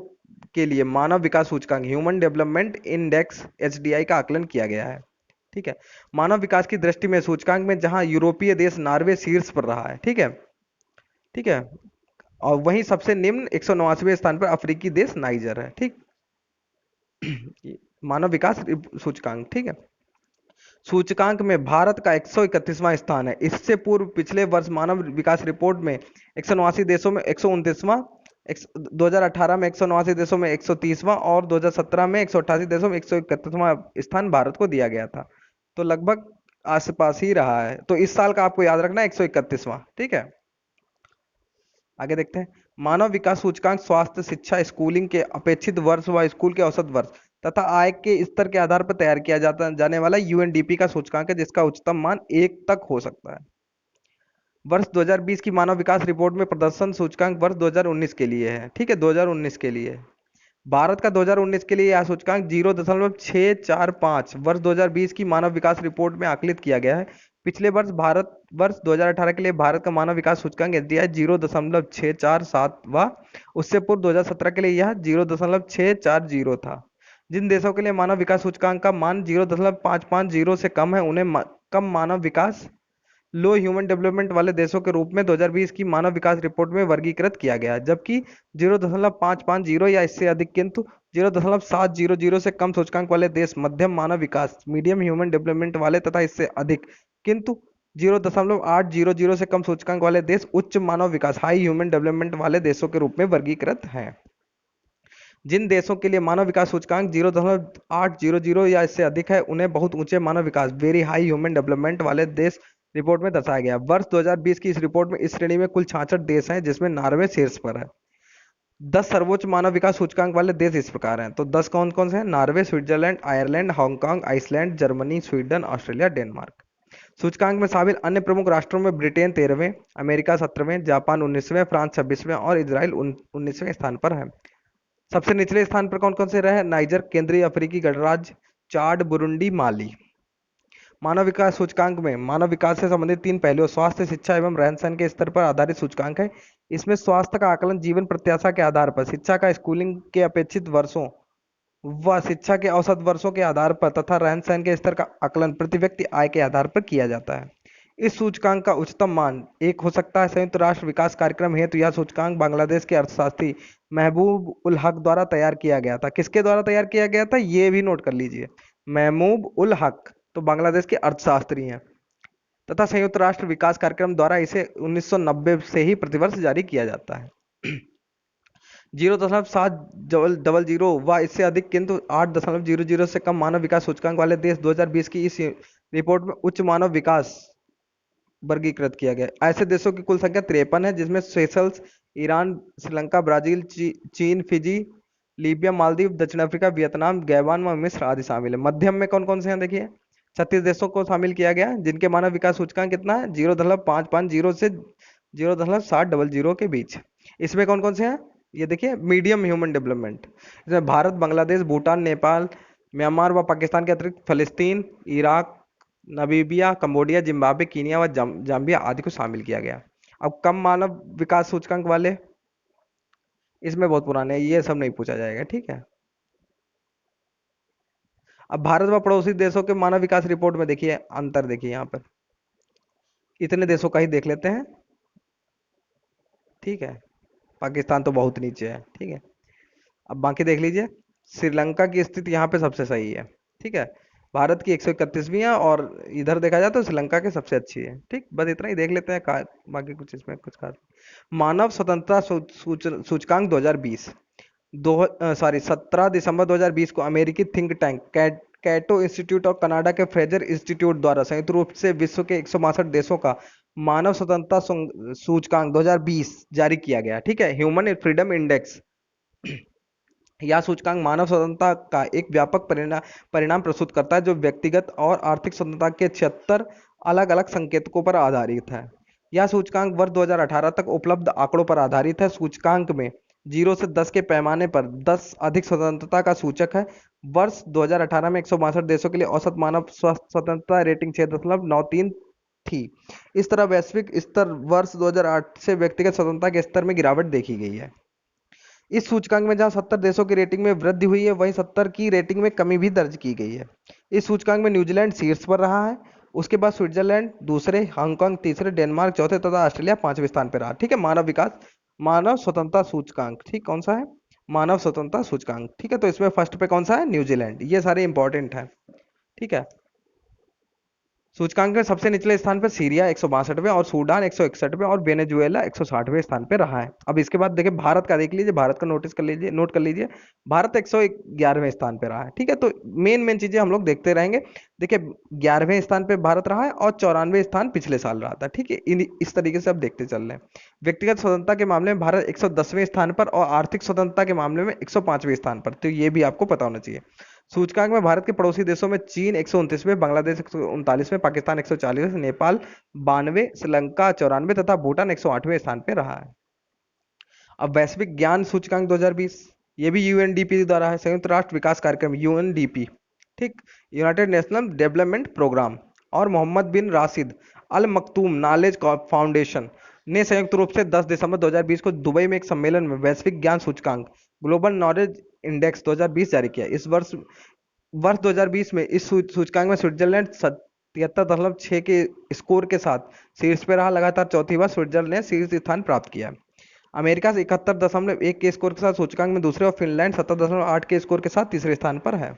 के लिए मानव विकास सूचकांक ह्यूमन डेवलपमेंट इंडेक्स एचडीआई का आकलन किया गया है। ठीक है, मानव विकास की दृष्टि में सूचकांक में जहां यूरोपीय देश नॉर्वे शीर्ष पर रहा है। ठीक है, ठीक है, और वहीं सबसे निम्न 189वें स्थान पर अफ्रीकी देश नाइजर है। ठीक, मानव विकास सूचकांक। ठीक है, सूचकांक में भारत का 131वां स्थान है। इससे पूर्व पिछले वर्ष मानव विकास रिपोर्ट में 189 देशों में 129वां, 2018 में 189 देशों में 130वां और 2017 में 188 देशों में 131वां स्थान भारत को दिया गया था। तो लगभग आसपास ही रहा है। तो इस साल का आपको याद रखना है 131वां। ठीक है, आगे देखते हैं। मानव विकास सूचकांक स्वास्थ्य, शिक्षा, स्कूलिंग के अपेक्षित वर्ष व स्कूल के औसत वर्ष तथा आय के स्तर के आधार पर तैयार किया जाने वाला यूएनडीपी का सूचकांक है, जिसका उच्चतम मान 1 तक हो सकता है। वर्ष 2020 की मानव विकास रिपोर्ट में प्रदर्शन सूचकांक वर्ष 2019 के लिए है। ठीक है, 2019 के लिए भारत का 2019 के लिए यह सूचकांक 0.645 वर्ष 2020 की मानव विकास रिपोर्ट में आकलित किया गया है। पिछले वर्ष 2018 के लिए भारत का मानव विकास सूचकांक एसडीआई 0.647 व उससे पूर्व 2017 के लिए यह 0.640 था। जिन देशों के लिए मानव विकास सूचकांक का मान 0.550 से कम है उन्हें कम मानव विकास लो ह्यूमन डेवलपमेंट वाले देशों के रूप में 2020 की मानव विकास रिपोर्ट में वर्गीकृत किया गया है, जबकि 0.550 या इससे अधिक किंतु 0.700 से कम सूचकांक वाले देश मध्यम मानव विकास मीडियम ह्यूमन डेवलपमेंट वाले तथा इससे अधिक किंतु 0.800 से कम सूचकांक वाले देश उच्च मानव विकास हाई ह्यूमन डेवलपमेंट वाले देशों के रूप में वर्गीकृत हैं। जिन देशों के लिए मानव विकास सूचकांक 0.800 या इससे अधिक है उन्हें बहुत ऊंचे मानव विकास वेरी हाई ह्यूमन डेवलपमेंट वाले देश रिपोर्ट में दर्शाया गया। वर्ष 2020 की इस रिपोर्ट में इस श्रेणी में कुल 66 देश हैं, जिसमें नॉर्वे शीर्ष पर है। 10 सर्वोच्च मानव विकास सूचकांक वाले देश इस प्रकार हैं। तो 10 कौन कौन से हैं? Norway, Switzerland, Ireland, Hong Kong, Iceland, Germany, Sweden, Australia, Denmark. सूचकांक में शामिल अन्य प्रमुख राष्ट्रों में ब्रिटेन 13वें, अमेरिका 17वें, जापान 19वें, फ्रांस 26वें और इजराइल 19वें स्थान पर है। सबसे निचले स्थान पर कौन कौन से रहे? नाइजर, केंद्रीय अफ्रीकी गणराज्य, चाड, बुरुंडी, माली। मानव विकास सूचकांक में मानव विकास से संबंधित 3 पहलुओं स्वास्थ्य, शिक्षा एवं रहन सहन के स्तर पर आधारित सूचकांक है। इसमें स्वास्थ्य का आकलन जीवन प्रत्याशा के आधार पर, शिक्षा का स्कूलिंग के अपेक्षित वर्षों व शिक्षा के औसत वर्षों के आधार पर तथा रहन सहन के स्तर का आकलन प्रति व्यक्ति आय के आधार पर किया जाता है। इस सूचकांक का उच्चतम मान 1 हो सकता है। संयुक्त राष्ट्र विकास कार्यक्रम हेतु यह सूचकांक बांग्लादेश के अर्थशास्त्री महबूब उल हक द्वारा तैयार किया गया था। किसके द्वारा तैयार किया गया था? ये भी नोट कर लीजिए, महबूब उल हक तो बांग्लादेश के अर्थशास्त्री हैं तथा संयुक्त राष्ट्र विकास कार्यक्रम द्वारा इसे 1990 से ही प्रतिवर्ष जारी किया जाता है। 0.700 व इससे अधिक किंतु 8.00 से कम मानव विकास सूचकांक वाले देश 2020 की इस रिपोर्ट में उच्च मानव विकास वर्गीकृत किया गया। ऐसे देशों की कुल संख्या 53 है, जिसमें सेशल्स, ईरान, श्रीलंका, ब्राजील, चीन, फिजी, लीबिया, मालदीव, दक्षिण अफ्रीका, वियतनाम, गैबान व मिस्र आदि शामिल है। मध्यम में कौन कौन से हैं? देखिए 36 देशों को शामिल किया गया, जिनके मानव विकास सूचकांक कितना है? 0.550 से 0.700 के बीच। इसमें कौन कौन से हैं? ये देखिए मीडियम ह्यूमन डेवलपमेंट, इसमें भारत, बांग्लादेश, भूटान, नेपाल, म्यांमार व पाकिस्तान के अतिरिक्त फलस्तीन, Iraq, Namibia, Cambodia, Zimbabwe, Kenya व जाम्बिया आदि को शामिल किया गया। अब कम मानव विकास सूचकांक वाले, इसमें बहुत पुराने हैं, ये सब नहीं पूछा जाएगा। ठीक है, अब भारत व पड़ोसी देशों के मानव विकास रिपोर्ट में देखिए अंतर, देखिए यहाँ पर इतने देशों का ही देख लेते हैं। ठीक है, पाकिस्तान तो बहुत नीचे है। ठीक है, अब बाकी देख लीजिए। श्रीलंका की स्थिति यहाँ पे सबसे सही है। ठीक है, भारत की 131वीं है और इधर देखा जाए तो श्रीलंका की सबसे अच्छी है। ठीक, बस इतना ही देख लेते हैं, बाकी कुछ इसमें कुछ खास। मानव स्वतंत्रता सूचकांक 2020 17 दिसंबर 2020 को अमेरिकी थिंक टैंक कैटो इंस्टीट्यूट और कनाडा के फ्रेजर इंस्टीट्यूट द्वारा संयुक्त रूप से विश्व के 162 देशों का मानव स्वतंत्रता सूचकांक 2020 जारी किया गया। ठीक है, ह्यूमन फ्रीडम इंडेक्स। यह सूचकांक मानव स्वतंत्रता का एक व्यापक परिणाम प्रस्तुत करता है, जो व्यक्तिगत और आर्थिक स्वतंत्रता के 76 अलग अलग संकेतकों पर आधारित है। यह सूचकांक वर्ष 2018 तक उपलब्ध आंकड़ों पर आधारित है। सूचकांक में 0 से 10 के पैमाने पर 10 अधिक स्वतंत्रता का सूचक है। वर्ष 2018 में 162 देशों के लिए औसत मानव स्वतंत्रता रेटिंग 6.93 थी। इस तरह वैश्विक स्तर वर्ष 2008 से व्यक्तिगत स्वतंत्रता के स्तर में गिरावट देखी गई है। इस सूचकांक में जहां 70 देशों की रेटिंग में वृद्धि हुई है, वहीं 70 की रेटिंग में कमी भी दर्ज की गई है। इस सूचकांक में न्यूजीलैंड शीर्ष पर रहा है, उसके बाद स्विट्जरलैंड दूसरे, हांगकांग तीसरे, डेनमार्क चौथे तथा ऑस्ट्रेलिया पांचवें स्थान पर रहा। ठीक है, मानव विकास, मानव स्वतंत्रता सूचकांक, ठीक, कौन सा है? मानव स्वतंत्रता सूचकांक। ठीक है, तो इसमें फर्स्ट पे कौन सा है? न्यूजीलैंड। ये सारे इंपॉर्टेंट है। ठीक है, सूचकांक में सबसे निचले स्थान पर सीरिया 162वें और सूडान 161वें और वेनेजुएला 160वें स्थान पर रहा है। अब इसके बाद देखिए भारत का देख लीजिए, भारत का नोटिस कर लीजिए, नोट कर लीजिए। भारत 111वें स्थान पर रहा है। ठीक है, तो मेन मेन चीजें हम लोग देखते रहेंगे। देखिए 11वें स्थान पर भारत रहा है और 94वें स्थान पिछले साल रहा था। ठीक है, इस तरीके से अब देखते चल रहे हैं। व्यक्तिगत स्वतंत्रता के मामले में भारत 110वें स्थान पर और आर्थिक स्वतंत्रता के मामले में 105वें स्थान पर, तो ये भी आपको पता होना चाहिए। सूचकांक में भारत के पड़ोसी देशों में चीन 129वें, बांग्लादेश 139वें, पाकिस्तान 140वें, नेपाल 92, श्रीलंका 94 तथा भूटान 108वें स्थान पर रहा है। अब वैश्विक ज्ञान सूचकांक 2020, ये भी यूएनडीपी द्वारा है, संयुक्त राष्ट्र विकास कार्यक्रम यूएनडीपी, ठीक, यूनाइटेड नेशनल डेवलपमेंट प्रोग्राम, और मोहम्मद बिन राशिद अल मखतूम नॉलेज फाउंडेशन ने संयुक्त रूप से 10 दिसंबर 2020 को दुबई में एक सम्मेलन में वैश्विक ज्ञान सूचकांक ग्लोबल नॉलेज इंडेक्स 2020 जारी किया। इस वर्ष वर्ष 2020 में इस सूचकांक में स्विट्जरलैंड 77.6 के स्कोर के साथ शीर्ष पर रहा। लगातार चौथी बार स्विट्जरलैंड ने शीर्ष स्थान प्राप्त किया। अमेरिका से 71.1 के स्कोर के साथ सूचकांक में दूसरे और फिनलैंड 70.8 के स्कोर के साथ तीसरे स्थान पर है।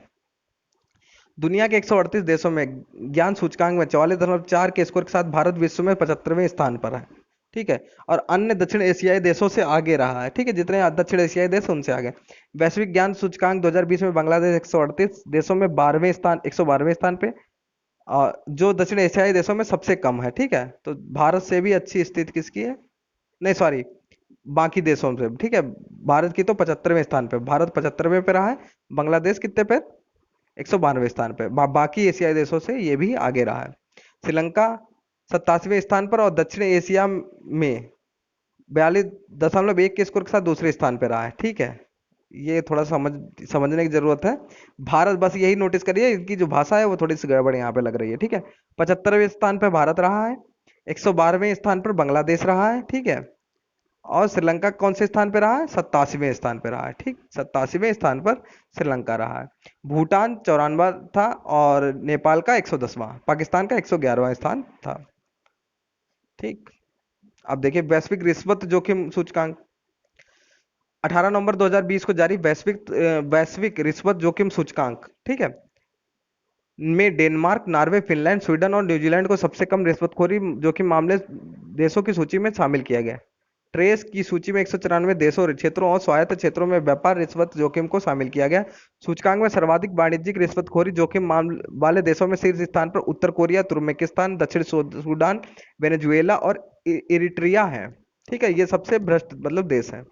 दुनिया के 138 देशों में ज्ञान सूचकांक में 44.4 के स्कोर के साथ भारत विश्व में 75वें स्थान पर है। ठीक है, और अन्य दक्षिण एशियाई देशों से आगे रहा है। ठीक है, जितने दक्षिण एशियाई देश उनसे आगे। वैश्विक ज्ञान सूचकांक 2020 में बांग्लादेश 138 देशों में 12वें स्थान, 112वें स्थान पे, और जो दक्षिण एशियाई देशों में सबसे कम है। ठीक है, तो भारत से भी अच्छी स्थिति किसकी है? नहीं सॉरी, बाकी देशों से। ठीक है, भारत की तो 75वें स्थान पे, भारत 75वें पे रहा है। बांग्लादेश कितने पे? 112वें स्थान पे। बाकी एशियाई देशों से ये भी आगे रहा है। श्रीलंका 87वें स्थान पर और दक्षिण एशिया में 42.1 के स्कोर के साथ दूसरे स्थान पर रहा है। ठीक है, ये थोड़ा समझने की जरूरत है। भारत, बस यही नोटिस करिए, इनकी जो भाषा है वो थोड़ी सी गड़बड़ यहाँ पे लग रही है। ठीक है, 75वें स्थान पर भारत रहा है, 112वें स्थान पर बांग्लादेश रहा है। ठीक है, और श्रीलंका कौन से स्थान पर रहा है? 87वें स्थान पर रहा है। ठीक, 87वें स्थान पर श्रीलंका रहा है। भूटान 94वां था और नेपाल का 110वां, पाकिस्तान का 111वां स्थान था। ठीक, अब देखिए वैश्विक रिश्वत जोखिम सूचकांक 18 नवंबर 2020 को जारी वैश्विक रिश्वत जोखिम सूचकांक, ठीक है, में डेनमार्क, नॉर्वे, फिनलैंड, स्वीडन और न्यूजीलैंड को सबसे कम रिश्वतखोरी जोखिम मामले देशों की सूची में शामिल किया गया। ट्रेस की सूची में 194 देशों, क्षेत्रों और स्वायत्त क्षेत्रों में व्यापार रिश्वत जोखिम को शामिल किया गया। सूचकांक में सर्वाधिक वाणिज्यिक रिश्वतखोरी जोखिम मामले वाले देशों में शीर्ष स्थान पर उत्तर कोरिया, तुर्कमेनिस्तान, दक्षिण सूडान, वेनेजुएला और इरिट्रिया है। ठीक है, ये सबसे भ्रष्ट मतलब देश है।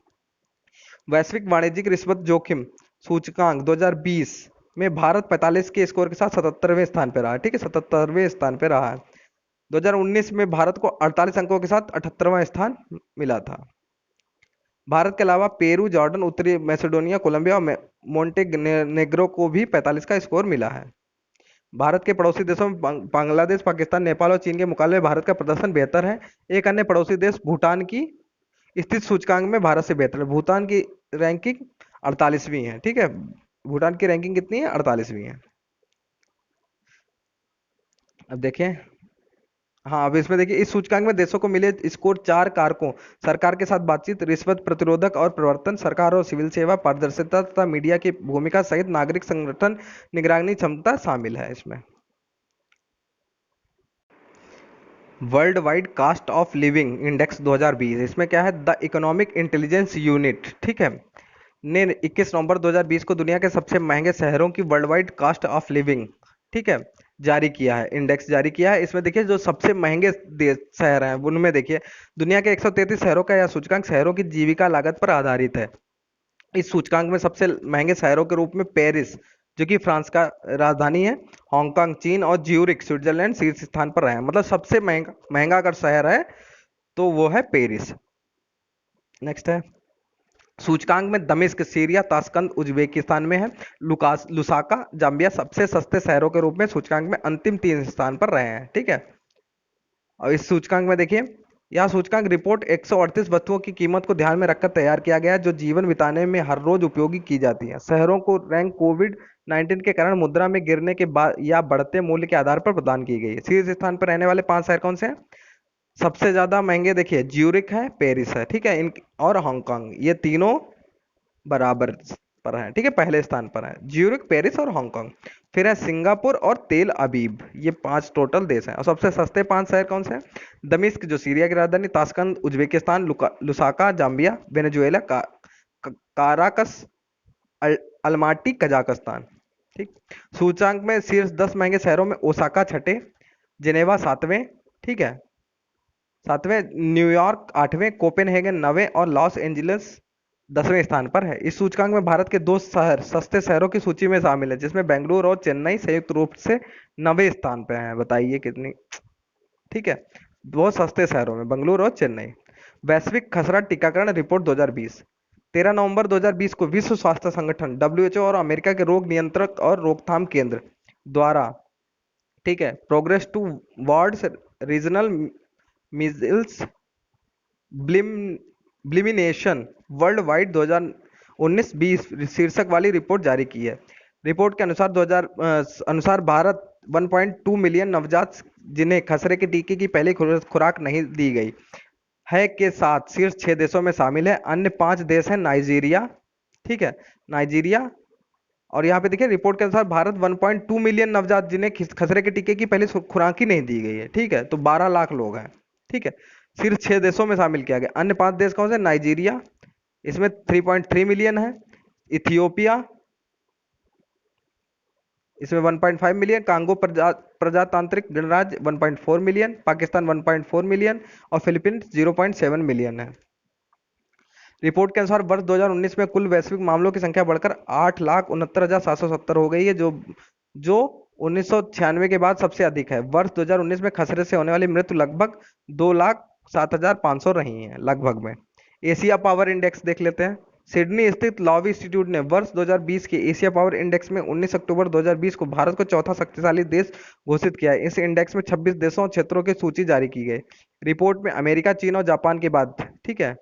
वैश्विक वाणिज्यिक रिश्वत जोखिम सूचकांक 2020 में भारत 45 के स्कोर के साथ 77वें स्थान पर रहा है। ठीक है, 77वें स्थान पर रहा है। 2019 में भारत को 48 अंकों के साथ 78वां स्थान मिला था। भारत के अलावा पेरू, जॉर्डन, उत्तरी मैसेडोनिया, कोलंबिया और मोंटेनेग्रो को भी 45 का स्कोर मिला है। भारत के पड़ोसी देशों में बांग्लादेश, पाकिस्तान, नेपाल और चीन के मुकाबले भारत का प्रदर्शन बेहतर है। एक अन्य पड़ोसी देश भूटान की स्थिति सूचकांक में भारत से बेहतर है। भूटान की रैंकिंग 48वीं है। ठीक है, भूटान की रैंकिंग कितनी है? 48वीं है। अब देखें, हाँ, अब इसमें देखिए इस सूचकांक में देशों को मिले स्कोर 4 कारकों: सरकार के साथ बातचीत, रिश्वत प्रतिरोधक और प्रवर्तन, सरकार और सिविल सेवा, पारदर्शिता तथा मीडिया की भूमिका सहित नागरिक संगठन निगरानी क्षमता शामिल है इसमें। World wide cost of living index 2020, इसमें क्या है? द इकोनॉमिक इंटेलिजेंस यूनिट, ठीक है, ने 21 नवंबर 2020 को दुनिया के सबसे महंगे शहरों की world wide cost of living, ठीक है, जारी किया है, इंडेक्स जारी किया है। इसमें देखिए जो सबसे महंगे शहर हैं उनमें देखिए दुनिया के 133 शहरों का यह सूचकांक शहरों की जीविका लागत पर आधारित है। इस सूचकांक में सबसे महंगे शहरों के रूप में पेरिस, जो कि फ्रांस का राजधानी है, हांगकांग चीन और ज्यूरिख स्विट्जरलैंड शीर्ष स्थान पर रहे हैं। मतलब सबसे महंगा महंगा अगर शहर है तो वो है पेरिस। नेक्स्ट है, सूचकांक में दमिश्क सीरिया ताशकंद उज्बेकिस्तान में है। लुकास लुसाका जाम्बिया सबसे सस्ते शहरों के रूप में सूचकांक में अंतिम 3 स्थान पर रहे हैं, ठीक है। और इस सूचकांक में देखिए, यह सूचकांक रिपोर्ट 138 वस्तुओं की कीमत को ध्यान में रखकर तैयार किया गया है जो जीवन बिताने में हर रोज उपयोगी की जाती हैं। शहरों को रैंक कोविड 19 के कारण मुद्रा में गिरने के बाद या बढ़ते मूल्य के आधार पर प्रदान की गई है। शीर्ष स्थान पर रहने वाले 5 शहर कौन से हैं? सबसे ज्यादा महंगे देखिए, ज्यूरिक है, पेरिस है, ठीक है, इन और हांगकांग, ये तीनों बराबर पर है, ठीक है, पहले स्थान पर है ज्यूरिक, पेरिस और हांगकांग। फिर है सिंगापुर और तेल अबीब, ये 5 टोटल देश हैं। और सबसे सस्ते 5 शहर कौन से हैं? दमिश्क जो सीरिया की राजधानी, Tashkent Uzbekistan, Lusaka Zambia Venezuela, Caracas अल, अलमाटी कजाकिस्तान, ठीक। सूचांक में शीर्ष 10 महंगे शहरों में ओसाका छठे, जिनेवा सातवें, ठीक है, सातवें, न्यूयॉर्क आठवें, कोपेनहेगन नवें और लॉस एंजलिस 10वें स्थान पर है। इस सूचकांक में भारत के 2 शहर सस्ते शहरों की सूची में शामिल है, जिसमें बेंगलुरु और चेन्नई संयुक्त रूप से 9वें स्थान पर हैं। बताइए कितनी, ठीक है, 2 सस्ते शहरों में बेंगलुरु और चेन्नई। वैश्विक खसरा टीकाकरण रिपोर्ट 2020, 13 नवंबर 2020 को विश्व स्वास्थ्य संगठन डब्ल्यूएचओ और अमेरिका के रोग नियंत्रक और रोकथाम केंद्र द्वारा, ठीक है, progress towards regional measles ब्लिम ब्लिमिनेशन वर्ल्ड वाइड 2019-20 शीर्षक वाली रिपोर्ट जारी की है। रिपोर्ट के अनुसार 2000 अनुसार भारत 1.2 मिलियन नवजात जिन्हें खसरे के टीके की पहली खुराक नहीं दी गई है के साथ शीर्ष 6 देशों में शामिल है। अन्य 5 देश हैं नाइजीरिया, ठीक है, नाइजीरिया। और यहाँ पे देखिए रिपोर्ट के अनुसार भारत 1.2 मिलियन नवजात जिन्हें खसरे के टीके की पहली खुराक ही नहीं दी गई है, ठीक है, तो 12 लाख लोग हैं, ठीक है, सिर्फ 6 देशों में शामिल किया गया। अन्य 5 देश कौन से? नाइजीरिया, इसमें 3.3 मिलियन है, इथियोपिया, इसमें 1.5 मिलियन, कांगो प्रजातांत्रिक गणराज्य 1.4 मिलियन, पाकिस्तान 1.4 मिलियन और फिलीपींस 0.7 मिलियन है। रिपोर्ट के अनुसार वर्ष 2019 में कुल वैश्विक मामलों की संख्या बढ़कर 8,69,770 हो गई है, जो 1996 के बाद सबसे अधिक है। वर्ष 2019 में खसरे से होने वाली मृत्यु लगभग 2,07,500 रही है लगभग में। एशिया पावर इंडेक्स देख लेते हैं। सिडनी स्थित लॉवी इंस्टीट्यूट ने वर्ष 2020 के एशिया पावर इंडेक्स में 19 अक्टूबर 2020 को भारत को चौथा शक्तिशाली देश घोषित किया है। इस इंडेक्स में 26 देशों और क्षेत्रों की सूची जारी की गई। रिपोर्ट में अमेरिका, चीन और जापान के बाद, ठीक है,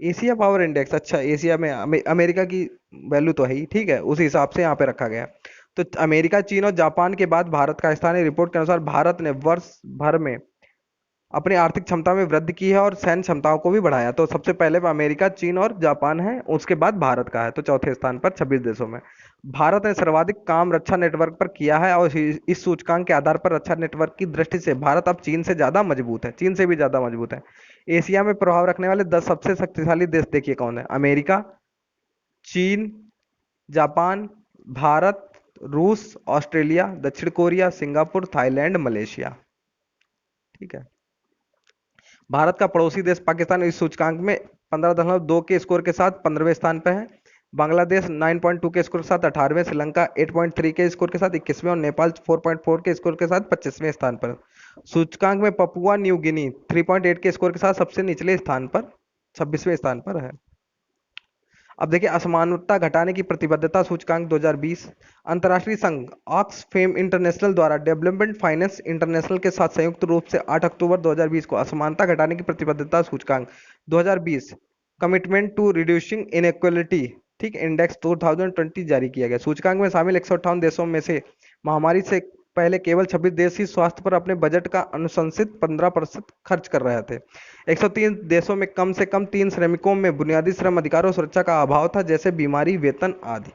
एशिया पावर इंडेक्स, अच्छा, एशिया में अमेरिका की वैल्यू तो है ही, ठीक है, उस हिसाब से यहाँ पे रखा गया। तो अमेरिका, चीन और जापान के बाद भारत का स्थान है। रिपोर्ट के अनुसार भारत ने वर्ष भर में अपनी आर्थिक क्षमता में वृद्धि की है और सैन्य क्षमताओं को भी बढ़ाया। तो सबसे पहले अमेरिका, चीन और जापान है, उसके बाद भारत का है, तो चौथे स्थान पर 26 देशों में। भारत ने सर्वाधिक काम रक्षा नेटवर्क पर किया है और इस सूचकांक के आधार पर रक्षा नेटवर्क की दृष्टि से भारत अब चीन से ज्यादा मजबूत है, चीन से भी ज्यादा मजबूत है। एशिया में प्रभाव रखने वाले 10 सबसे शक्तिशाली देश देखिए कौन है? अमेरिका, चीन, जापान, भारत, रूस, ऑस्ट्रेलिया, दक्षिण कोरिया, सिंगापुर, थाईलैंड, मलेशिया, ठीक है। भारत का पड़ोसी देश पाकिस्तान इस सूचकांक में 15.2 के स्कोर के साथ 15वें स्थान पर है। बांग्लादेश 9.2 के स्कोर के साथ 18वें, श्रीलंका 8.3 के स्कोर के साथ 21वें और नेपाल 4.4 के स्कोर के साथ 25वें स्थान पर। सूचकांक में पपुआ न्यू गिनी 3.8 के स्कोर के साथ सबसे निचले स्थान पर 26वें स्थान पर है। अब देखिए असमानता घटाने की प्रतिबद्धता सूचकांक 2020, अंतर्राष्ट्रीय संघ ऑक्सफेम इंटरनेशनल द्वारा डेवलपमेंट फाइनेंस इंटरनेशनल के साथ संयुक्त रूप से 8 अक्टूबर 2020 को असमानता घटाने की प्रतिबद्धता सूचकांक 2020 कमिटमेंट टू रिड्यूसिंग इनइक्वालिटी, ठीक, इंडेक्स 2020 जारी किया गया। सूचकांक में शामिल 158 देशों में से महामारी से पहले केवल 26 देश ही स्वास्थ्य पर अपने बजट का अनुशंसित 15% खर्च कर रहे थे। 103 देशों में कम से कम 3 श्रमिकों में बुनियादी श्रम अधिकारों और सुरक्षा का अभाव था, जैसे बीमारी, वेतन आदि।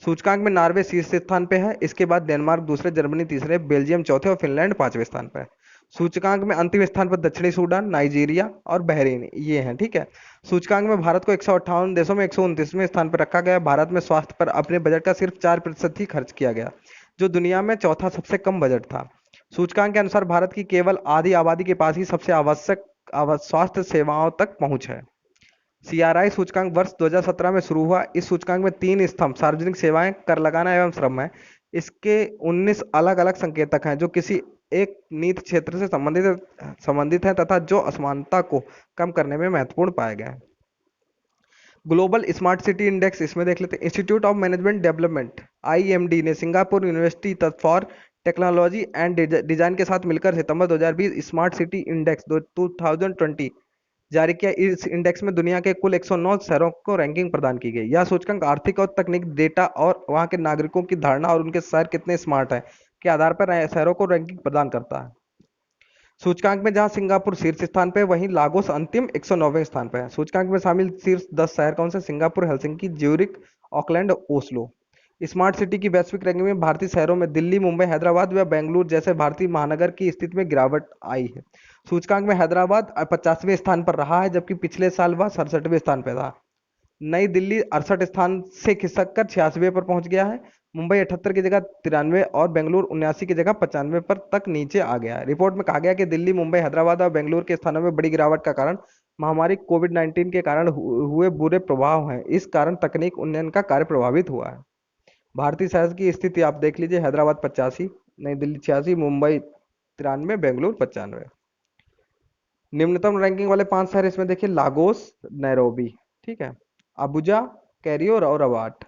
सूचकांक में नॉर्वे शीर्ष स्थान पे है, इसके बाद डेनमार्क दूसरे, जर्मनी तीसरे, बेल्जियम चौथे और फिनलैंड 5वें स्थान पर है। सूचकांक में अंतिम स्थान पर दक्षिणी सूडान, नाइजीरिया और बहरीन, ये हैं, ठीक है। सूचकांक में भारत को 158 देशों में 129वें स्थान पर रखा गया। भारत में स्वास्थ्य पर अपने बजट का सिर्फ 4% ही खर्च किया गया, जो दुनिया में चौथा सबसे कम बजट था। सूचकांक के अनुसार भारत की केवल आधी आबादी के पास ही सबसे आवश्यक स्वास्थ्य सेवाओं तक पहुंच है। सीआरआई सूचकांक वर्ष 2017 में शुरू हुआ। इस सूचकांक में 3 स्तंभ सार्वजनिक सेवाएं, कर लगाना एवं श्रम है। इसके 19 अलग अलग संकेतक हैं जो किसी एक नीति क्षेत्र से संबंधित है तथा जो असमानता को कम करने में महत्वपूर्ण पाया गया है। ग्लोबल स्मार्ट सिटी इंडेक्स, इसमें देख लेते हैं। Institute of Management Development IMD ने Singapore University for Technology and Design के साथ मिलकर सितंबर 2020 स्मार्ट सिटी इंडेक्स 2020 जारी किया। इस इंडेक्स में दुनिया के कुल 109 शहरों को रैंकिंग प्रदान की गई। यह सूचकांक आर्थिक और तकनीक डेटा और वहां के नागरिकों की धारणा और उनके शहर कितने स्मार्ट है के आधार पर शहरों को रैंकिंग प्रदान करता है। सूचकांक में जहां सिंगापुर शीर्ष स्थान पे, वहीं लागोस अंतिम 109वें स्थान पे है। सूचकांक में शामिल शीर्ष 10 शहर कौन से? Singapore, Helsinki, Zurich, Auckland, Oslo. Smart city की वैश्विक रैंकिंग में भारतीय शहरों में दिल्ली, मुंबई, हैदराबाद व बेंगलुरु जैसे भारतीय महानगर की स्थिति में गिरावट आई है। सूचकांक में हैदराबाद 50वें स्थान पर रहा है, जबकि पिछले साल वह 67वें स्थान पर था। नई दिल्ली 68 स्थान से खिसक कर 86वें पर पहुंच गया है। मुंबई 78 की जगह 93 और बेंगलुरु 79 की जगह 95 पर तक नीचे आ गया है। रिपोर्ट में कहा गया कि दिल्ली, मुंबई, हैदराबाद और बेंगलुरु के स्थानों में बड़ी गिरावट का कारण महामारी कोविड-19 के कारण हुए बुरे प्रभाव हैं। इस कारण तकनीक उन्नयन का कार्य प्रभावित हुआ है। भारतीय शहर की स्थिति आप देख लीजिए। हैदराबाद 85, नई दिल्ली 86, मुंबई 93, बेंगलुरु 95। निम्नतम रैंकिंग वाले 5 शहर इसमें देखिए। लागोस, नैरोबी, ठीक है, अबुजा, कैरियो और रबाट।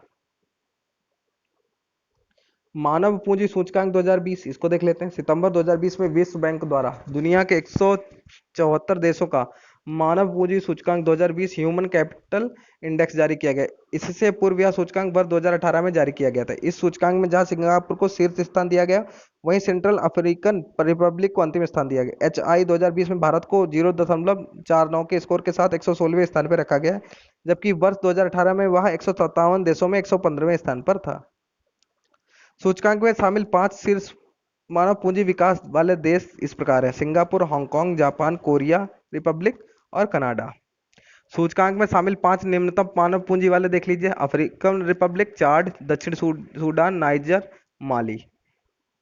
मानव पूंजी सूचकांक 2020, इसको देख लेते हैं। सितंबर 2020 में विश्व बैंक द्वारा दुनिया के 174 देशों का मानव पूंजी सूचकांक 2020 ह्यूमन कैपिटल इंडेक्स जारी किया गया। इससे पूर्व यह सूचकांक वर्ष 2018 में जारी किया गया था। इस सूचकांक में जहां सिंगापुर को शीर्ष स्थान दिया गया, वहीं सेंट्रल अफ्रीकन रिपब्लिक को अंतिम स्थान दिया गया। HI 2020 में भारत को 0.49 के स्कोर के साथ 116वें स्थान पर रखा गया, जबकि वर्ष 2018 में वह 157 देशों में 115वें स्थान पर था। सूचकांक में शामिल 5 शीर्ष मानव पूंजी विकास वाले देश इस प्रकार हैं। Singapore, Hong Kong, Japan, Korea Republic और कनाडा। सूचकांक में शामिल 5 निम्नतम मानव पूंजी वाले देख लीजिए। अफ्रीकन रिपब्लिक, चाड, दक्षिण सूडान, नाइजर, माली।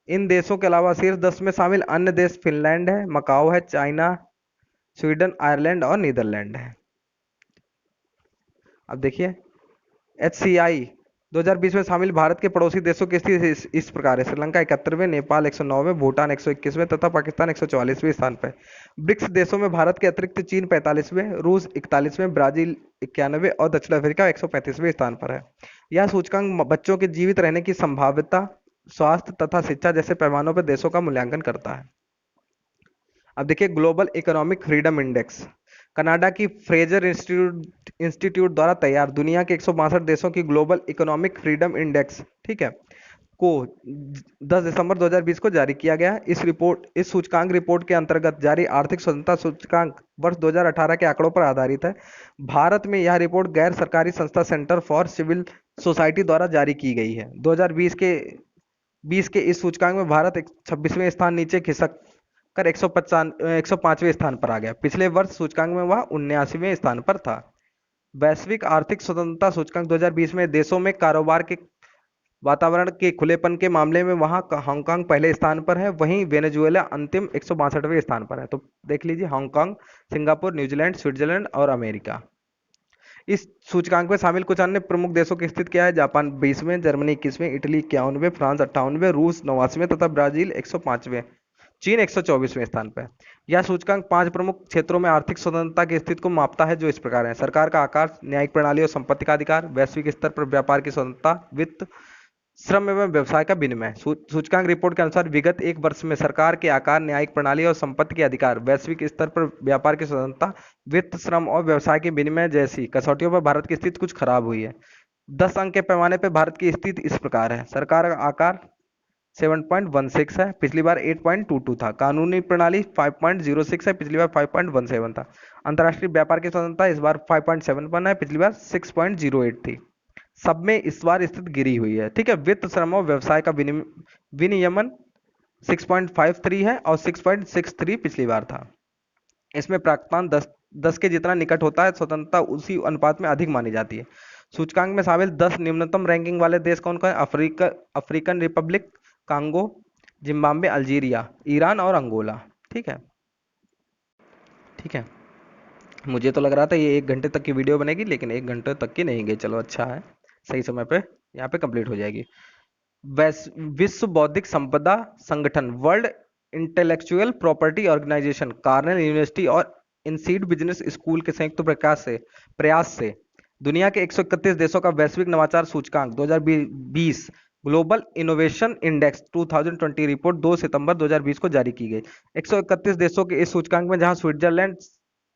इन देशों के अलावा शीर्ष 10 में शामिल अन्य देश फिनलैंड है, मकाओ है, चाइना, स्वीडन, आयरलैंड और नीदरलैंड है। अब देखिए HCI 2020 में शामिल भारत के पड़ोसी देशों की स्थिति इस प्रकार है। श्रीलंका 71वें, नेपाल 109वें, भूटान 121वें तथा पाकिस्तान 144वें स्थान पर। ब्रिक्स देशों में भारत के अतिरिक्त चीन 45वें, रूस 41वें, ब्राजील 91वें और दक्षिण अफ्रीका 135वें स्थान पर है। यह सूचकांक बच्चों के जीवित रहने की संभाव्यता, स्वास्थ्य तथा शिक्षा जैसे पैमानों पर देशों का मूल्यांकन करता है। अब देखिए global economic freedom index, Canada की फ्रेजर इंस्टीट्यूट द्वारा तैयार दुनिया के 162 देशों की ग्लोबल इकोनॉमिक फ्रीडम इंडेक्स, ठीक है, को 10 दिसंबर 2020 को जारी किया गया। इस सूचकांक रिपोर्ट के अंतर्गत जारी आर्थिक स्वतंत्रता सूचकांक वर्ष 2018 के आंकड़ों पर आधारित है। भारत में यह रिपोर्ट गैर सरकारी संस्था सेंटर फॉर सिविल सोसाइटी द्वारा जारी की गई है। 2020 के इस सूचकांक में भारत 26वें स्थान नीचे खिसक कर 105वें स्थान पर आ गया। पिछले वर्ष सूचकांक में वह 79वें स्थान पर था। वैश्विक आर्थिक स्वतंत्रता सूचकांक 2020 में देशों में कारोबार के वातावरण के खुलेपन के मामले में वहां हांगकांग पहले स्थान पर है, वहीं वेनेजुएला अंतिम 162वें स्थान पर है। तो देख लीजिए हांगकांग, सिंगापुर, न्यूजीलैंड, स्विट्जरलैंड और अमेरिका। इस सूचकांक में शामिल कुछ अन्य प्रमुख देशों की स्थिति क्या है? जापान 20वें, जर्मनी 21वें, इटली 51वें, फ्रांस 58वें, रूस 89वें तथा ब्राजील 105वें, चीन 124वें स्थान पर। यह सूचकांक 5 प्रमुख क्षेत्रों में आर्थिक स्वतंत्रता की स्थिति को मापता है, जो इस प्रकार है। सरकार का आकार, न्यायिक प्रणाली और संपत्ति का अधिकार, वैश्विक स्तर पर व्यापार की स्वतंत्रता, वित्त, श्रम एवं व्यवसाय का विनिमय। सूचकांक रिपोर्ट के अनुसार विगत एक वर्ष में सरकार के आकार, न्यायिक प्रणाली और संपत्ति के अधिकार, वैश्विक स्तर पर व्यापार की स्वतंत्रता, वित्त, श्रम और व्यवसाय के विनिमय जैसी कसौटियों पर भारत की स्थिति कुछ खराब हुई है। 10 अंक के पैमाने पर भारत की स्थिति इस प्रकार है। सरकार का आकार 7.16 है, पिछली बार 8.22 था। कानूनी प्रणाली 5.06 है, पिछली बार 5.17 था। अंतर्राष्ट्रीय व्यापार की स्वतंत्रता इस बार 5.71 है, पिछली बार 6.08 थी। सब में इस बार स्थिति गिरी हुई है, ठीक है। वित्त, श्रम और व्यवसाय का विनियमन 6.53 है और 6.63 पिछली बार था। इसमें प्राक्तन 10 के जितना निकट होता है, स्वतंत्रता उसी अनुपात में अधिक मानी जाती है। सूचकांक में शामिल 10 निम्नतम रैंकिंग वाले देश कौन कौन है? African Republic, Congo, Zimbabwe, Algeria, Iran और अंगोला, ठीक है। ठीक है, मुझे तो लग रहा था ये 1 घंटे तक की वीडियो बनेगी, लेकिन 1 घंटे तक की नहीं गई। चलो अच्छा है, सही समय पे यहाँ पे कंप्लीट हो जाएगी। विश्व बौद्धिक संपदा संगठन, world intellectual property organisation, Cornell University और इनसीड बिजनेस स्कूल के संयुक्त प्रयास से दुनिया के 131 देशों का वैश्विक नवाचार सूचकांक 2020 ग्लोबल इनोवेशन इंडेक्स 2020 रिपोर्ट 2 सितंबर 2020 को जारी की गई। 131 देशों के इस सूचकांक में जहां स्विट्जरलैंड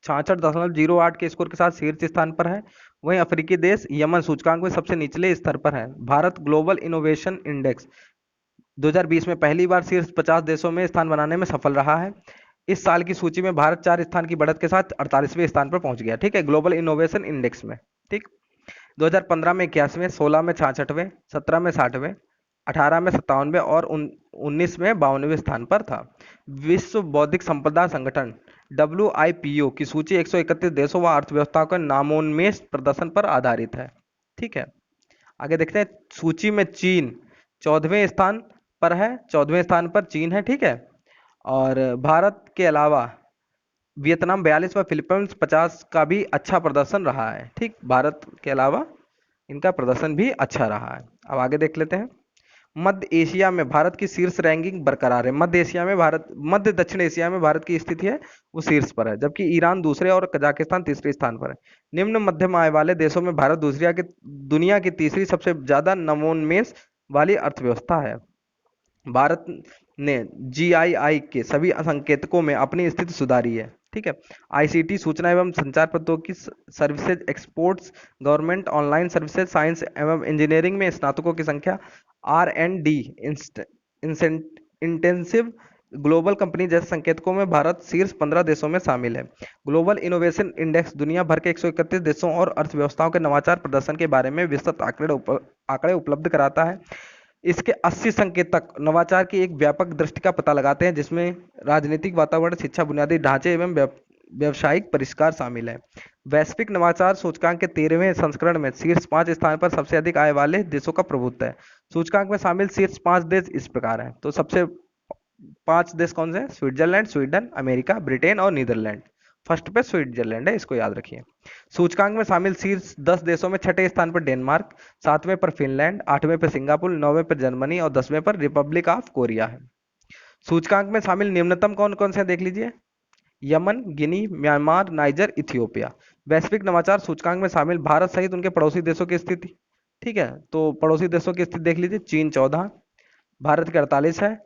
66.08 के स्कोर के साथ शीर्ष स्थान पर है, वहीं अफ्रीकी देश यमन सूचकांक में सबसे निचले स्तर पर है। भारत ग्लोबल इनोवेशन इंडेक्स 2020 में पहली बार शीर्ष 50 देशों में स्थान बनाने में सफल रहा है। इस साल की सूची में भारत 4 स्थान की बढ़त के साथ 48वें स्थान पर पहुंच गया। ठीक है, ग्लोबल इनोवेशन इंडेक्स में। ठीक, 2015 में 81वें, 16 में 66वें, 17 में 60वें, 18 में 57वें और 19 में 52वें स्थान पर था। विश्व बौद्धिक संपदा संगठन WIPO की सूची 131 देशों व अर्थव्यवस्थाओं के नामोन्मेष प्रदर्शन पर आधारित है। ठीक है, आगे देखते हैं। सूची में चीन 14वें स्थान पर है, 14वें स्थान पर चीन है। ठीक है, और भारत के अलावा वियतनाम 42 व फिलीपींस 50 का भी अच्छा प्रदर्शन रहा है। ठीक, भारत के अलावा इनका प्रदर्शन भी अच्छा रहा है। अब आगे देख लेते हैं। मध्य एशिया में भारत की शीर्ष रैंकिंग बरकरार है। मध्य दक्षिण एशिया में भारत की स्थिति है वो शीर्ष पर है, जबकि ईरान दूसरे और कजाकिस्तान तीसरे स्थान पर है। निम्न मध्यम आय वाले देशों में भारत दुनिया की तीसरी सबसे ज्यादा नवोन्मेष वाली अर्थव्यवस्था है। भारत ने GII के सभी संकेतकों में अपनी स्थिति सुधारी है। ठीक है, ICT सूचना एवं संचार प्रौद्योगिकी services, exports, government online services, science एवं इंजीनियरिंग में स्नातकों की संख्या, R&D इंटेंसिव ग्लोबल कंपनी जैसे संकेतकों में भारत शीर्ष 15 देशों में शामिल है। ग्लोबल इनोवेशन इंडेक्स दुनिया भर के 131 देशों और अर्थव्यवस्थाओं के नवाचार प्रदर्शन के बारे में विस्तृत आंकड़े उपलब्ध कराता है। इसके 80 संकेतक नवाचार की एक व्यापक दृष्टि का पता लगाते हैं, जिसमें राजनीतिक वातावरण, शिक्षा, बुनियादी ढांचे एवं व्यवसायिक परिष्कार शामिल है। वैश्विक नवाचार सूचकांक के 13वें संस्करण में शीर्ष 5 स्थान पर सबसे अधिक आय वाले देशों का प्रभुत्व है। सूचकांक में शामिल शीर्ष 5 देश इस प्रकार हैं। तो सबसे 5 देश कौन से हैं? स्विट्जरलैंड, स्वीडन, अमेरिका, ब्रिटेन और नीदरलैंड। फर्स्ट पे स्विट्जरलैंड है, इसको याद रखिए। सूचकांक में शामिल शीर्ष 10 देशों में छठे स्थान पर डेनमार्क, 7वें पर फिनलैंड, 8वें पर सिंगापुर, 9वें पर जर्मनी और 10वें पर रिपब्लिक ऑफ कोरिया है। सूचकांक में शामिल निम्नतम कौन कौन से देख लीजिए। यमन, गिनी, म्यांमार, नाइजर, इथियोपिया। वैश्विक नवाचार सूचकांक में शामिल भारत सहित उनके पड़ोसी देशों की स्थिति। ठीक है, तो पड़ोसी देशों की स्थिति देख लीजिए। चीन 14, भारत के 48 है,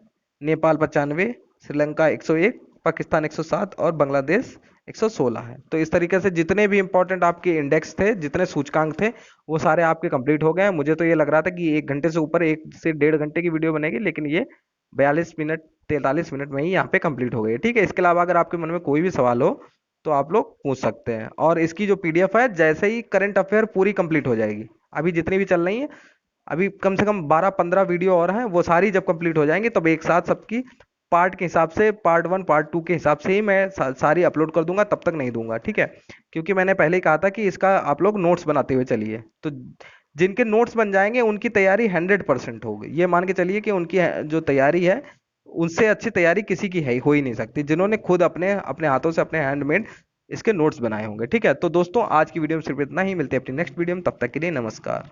नेपाल 95, श्रीलंका 101, पाकिस्तान 107 और बांग्लादेश 116 है। तो इस तरीके से जितने भी इंपॉर्टेंट आपके इंडेक्स थे, जितने सूचकांक थे, वो सारे आपके कंप्लीट हो गए हैं। मुझे तो ये लग रहा था कि 1 घंटे से ऊपर 1 से 1.5 घंटे की वीडियो बनेगी, लेकिन ये 42 मिनट 43 मिनट में ही यहाँ पे कंप्लीट हो गई। ठीक है, इसके अलावा अगर आपके मन में कोई भी सवाल हो तो आप लोग पूछ सकते हैं। और इसकी जो PDF है, जैसे ही करंट अफेयर पूरी कंप्लीट हो जाएगी, अभी जितनी भी चल रही है, अभी कम से कम 12-15 वीडियो और हैं, वो सारी जब कंप्लीट हो जाएंगी तब एक साथ सबकी पार्ट के हिसाब से, पार्ट 1 पार्ट 2 के हिसाब से ही मैं सारी अपलोड कर दूंगा, तब तक नहीं दूंगा। ठीक है, क्योंकि मैंने पहले ही कहा था कि इसका आप लोग नोट्स बनाते हुए चलिए। तो जिनके नोट्स बन जाएंगे उनकी तैयारी 100% होगी। ये मान के चलिए कि उनकी जो तैयारी है, उनसे अच्छी तैयारी किसी की है हो ही नहीं सकती, जिन्होंने खुद अपने अपने हाथों से, अपने हैंडमेड इसके नोट्स बनाए होंगे। ठीक है, तो दोस्तों आज की वीडियो में सिर्फ इतना ही। मिलते हैं अपनी नेक्स्ट वीडियो में, तब तक के लिए नमस्कार।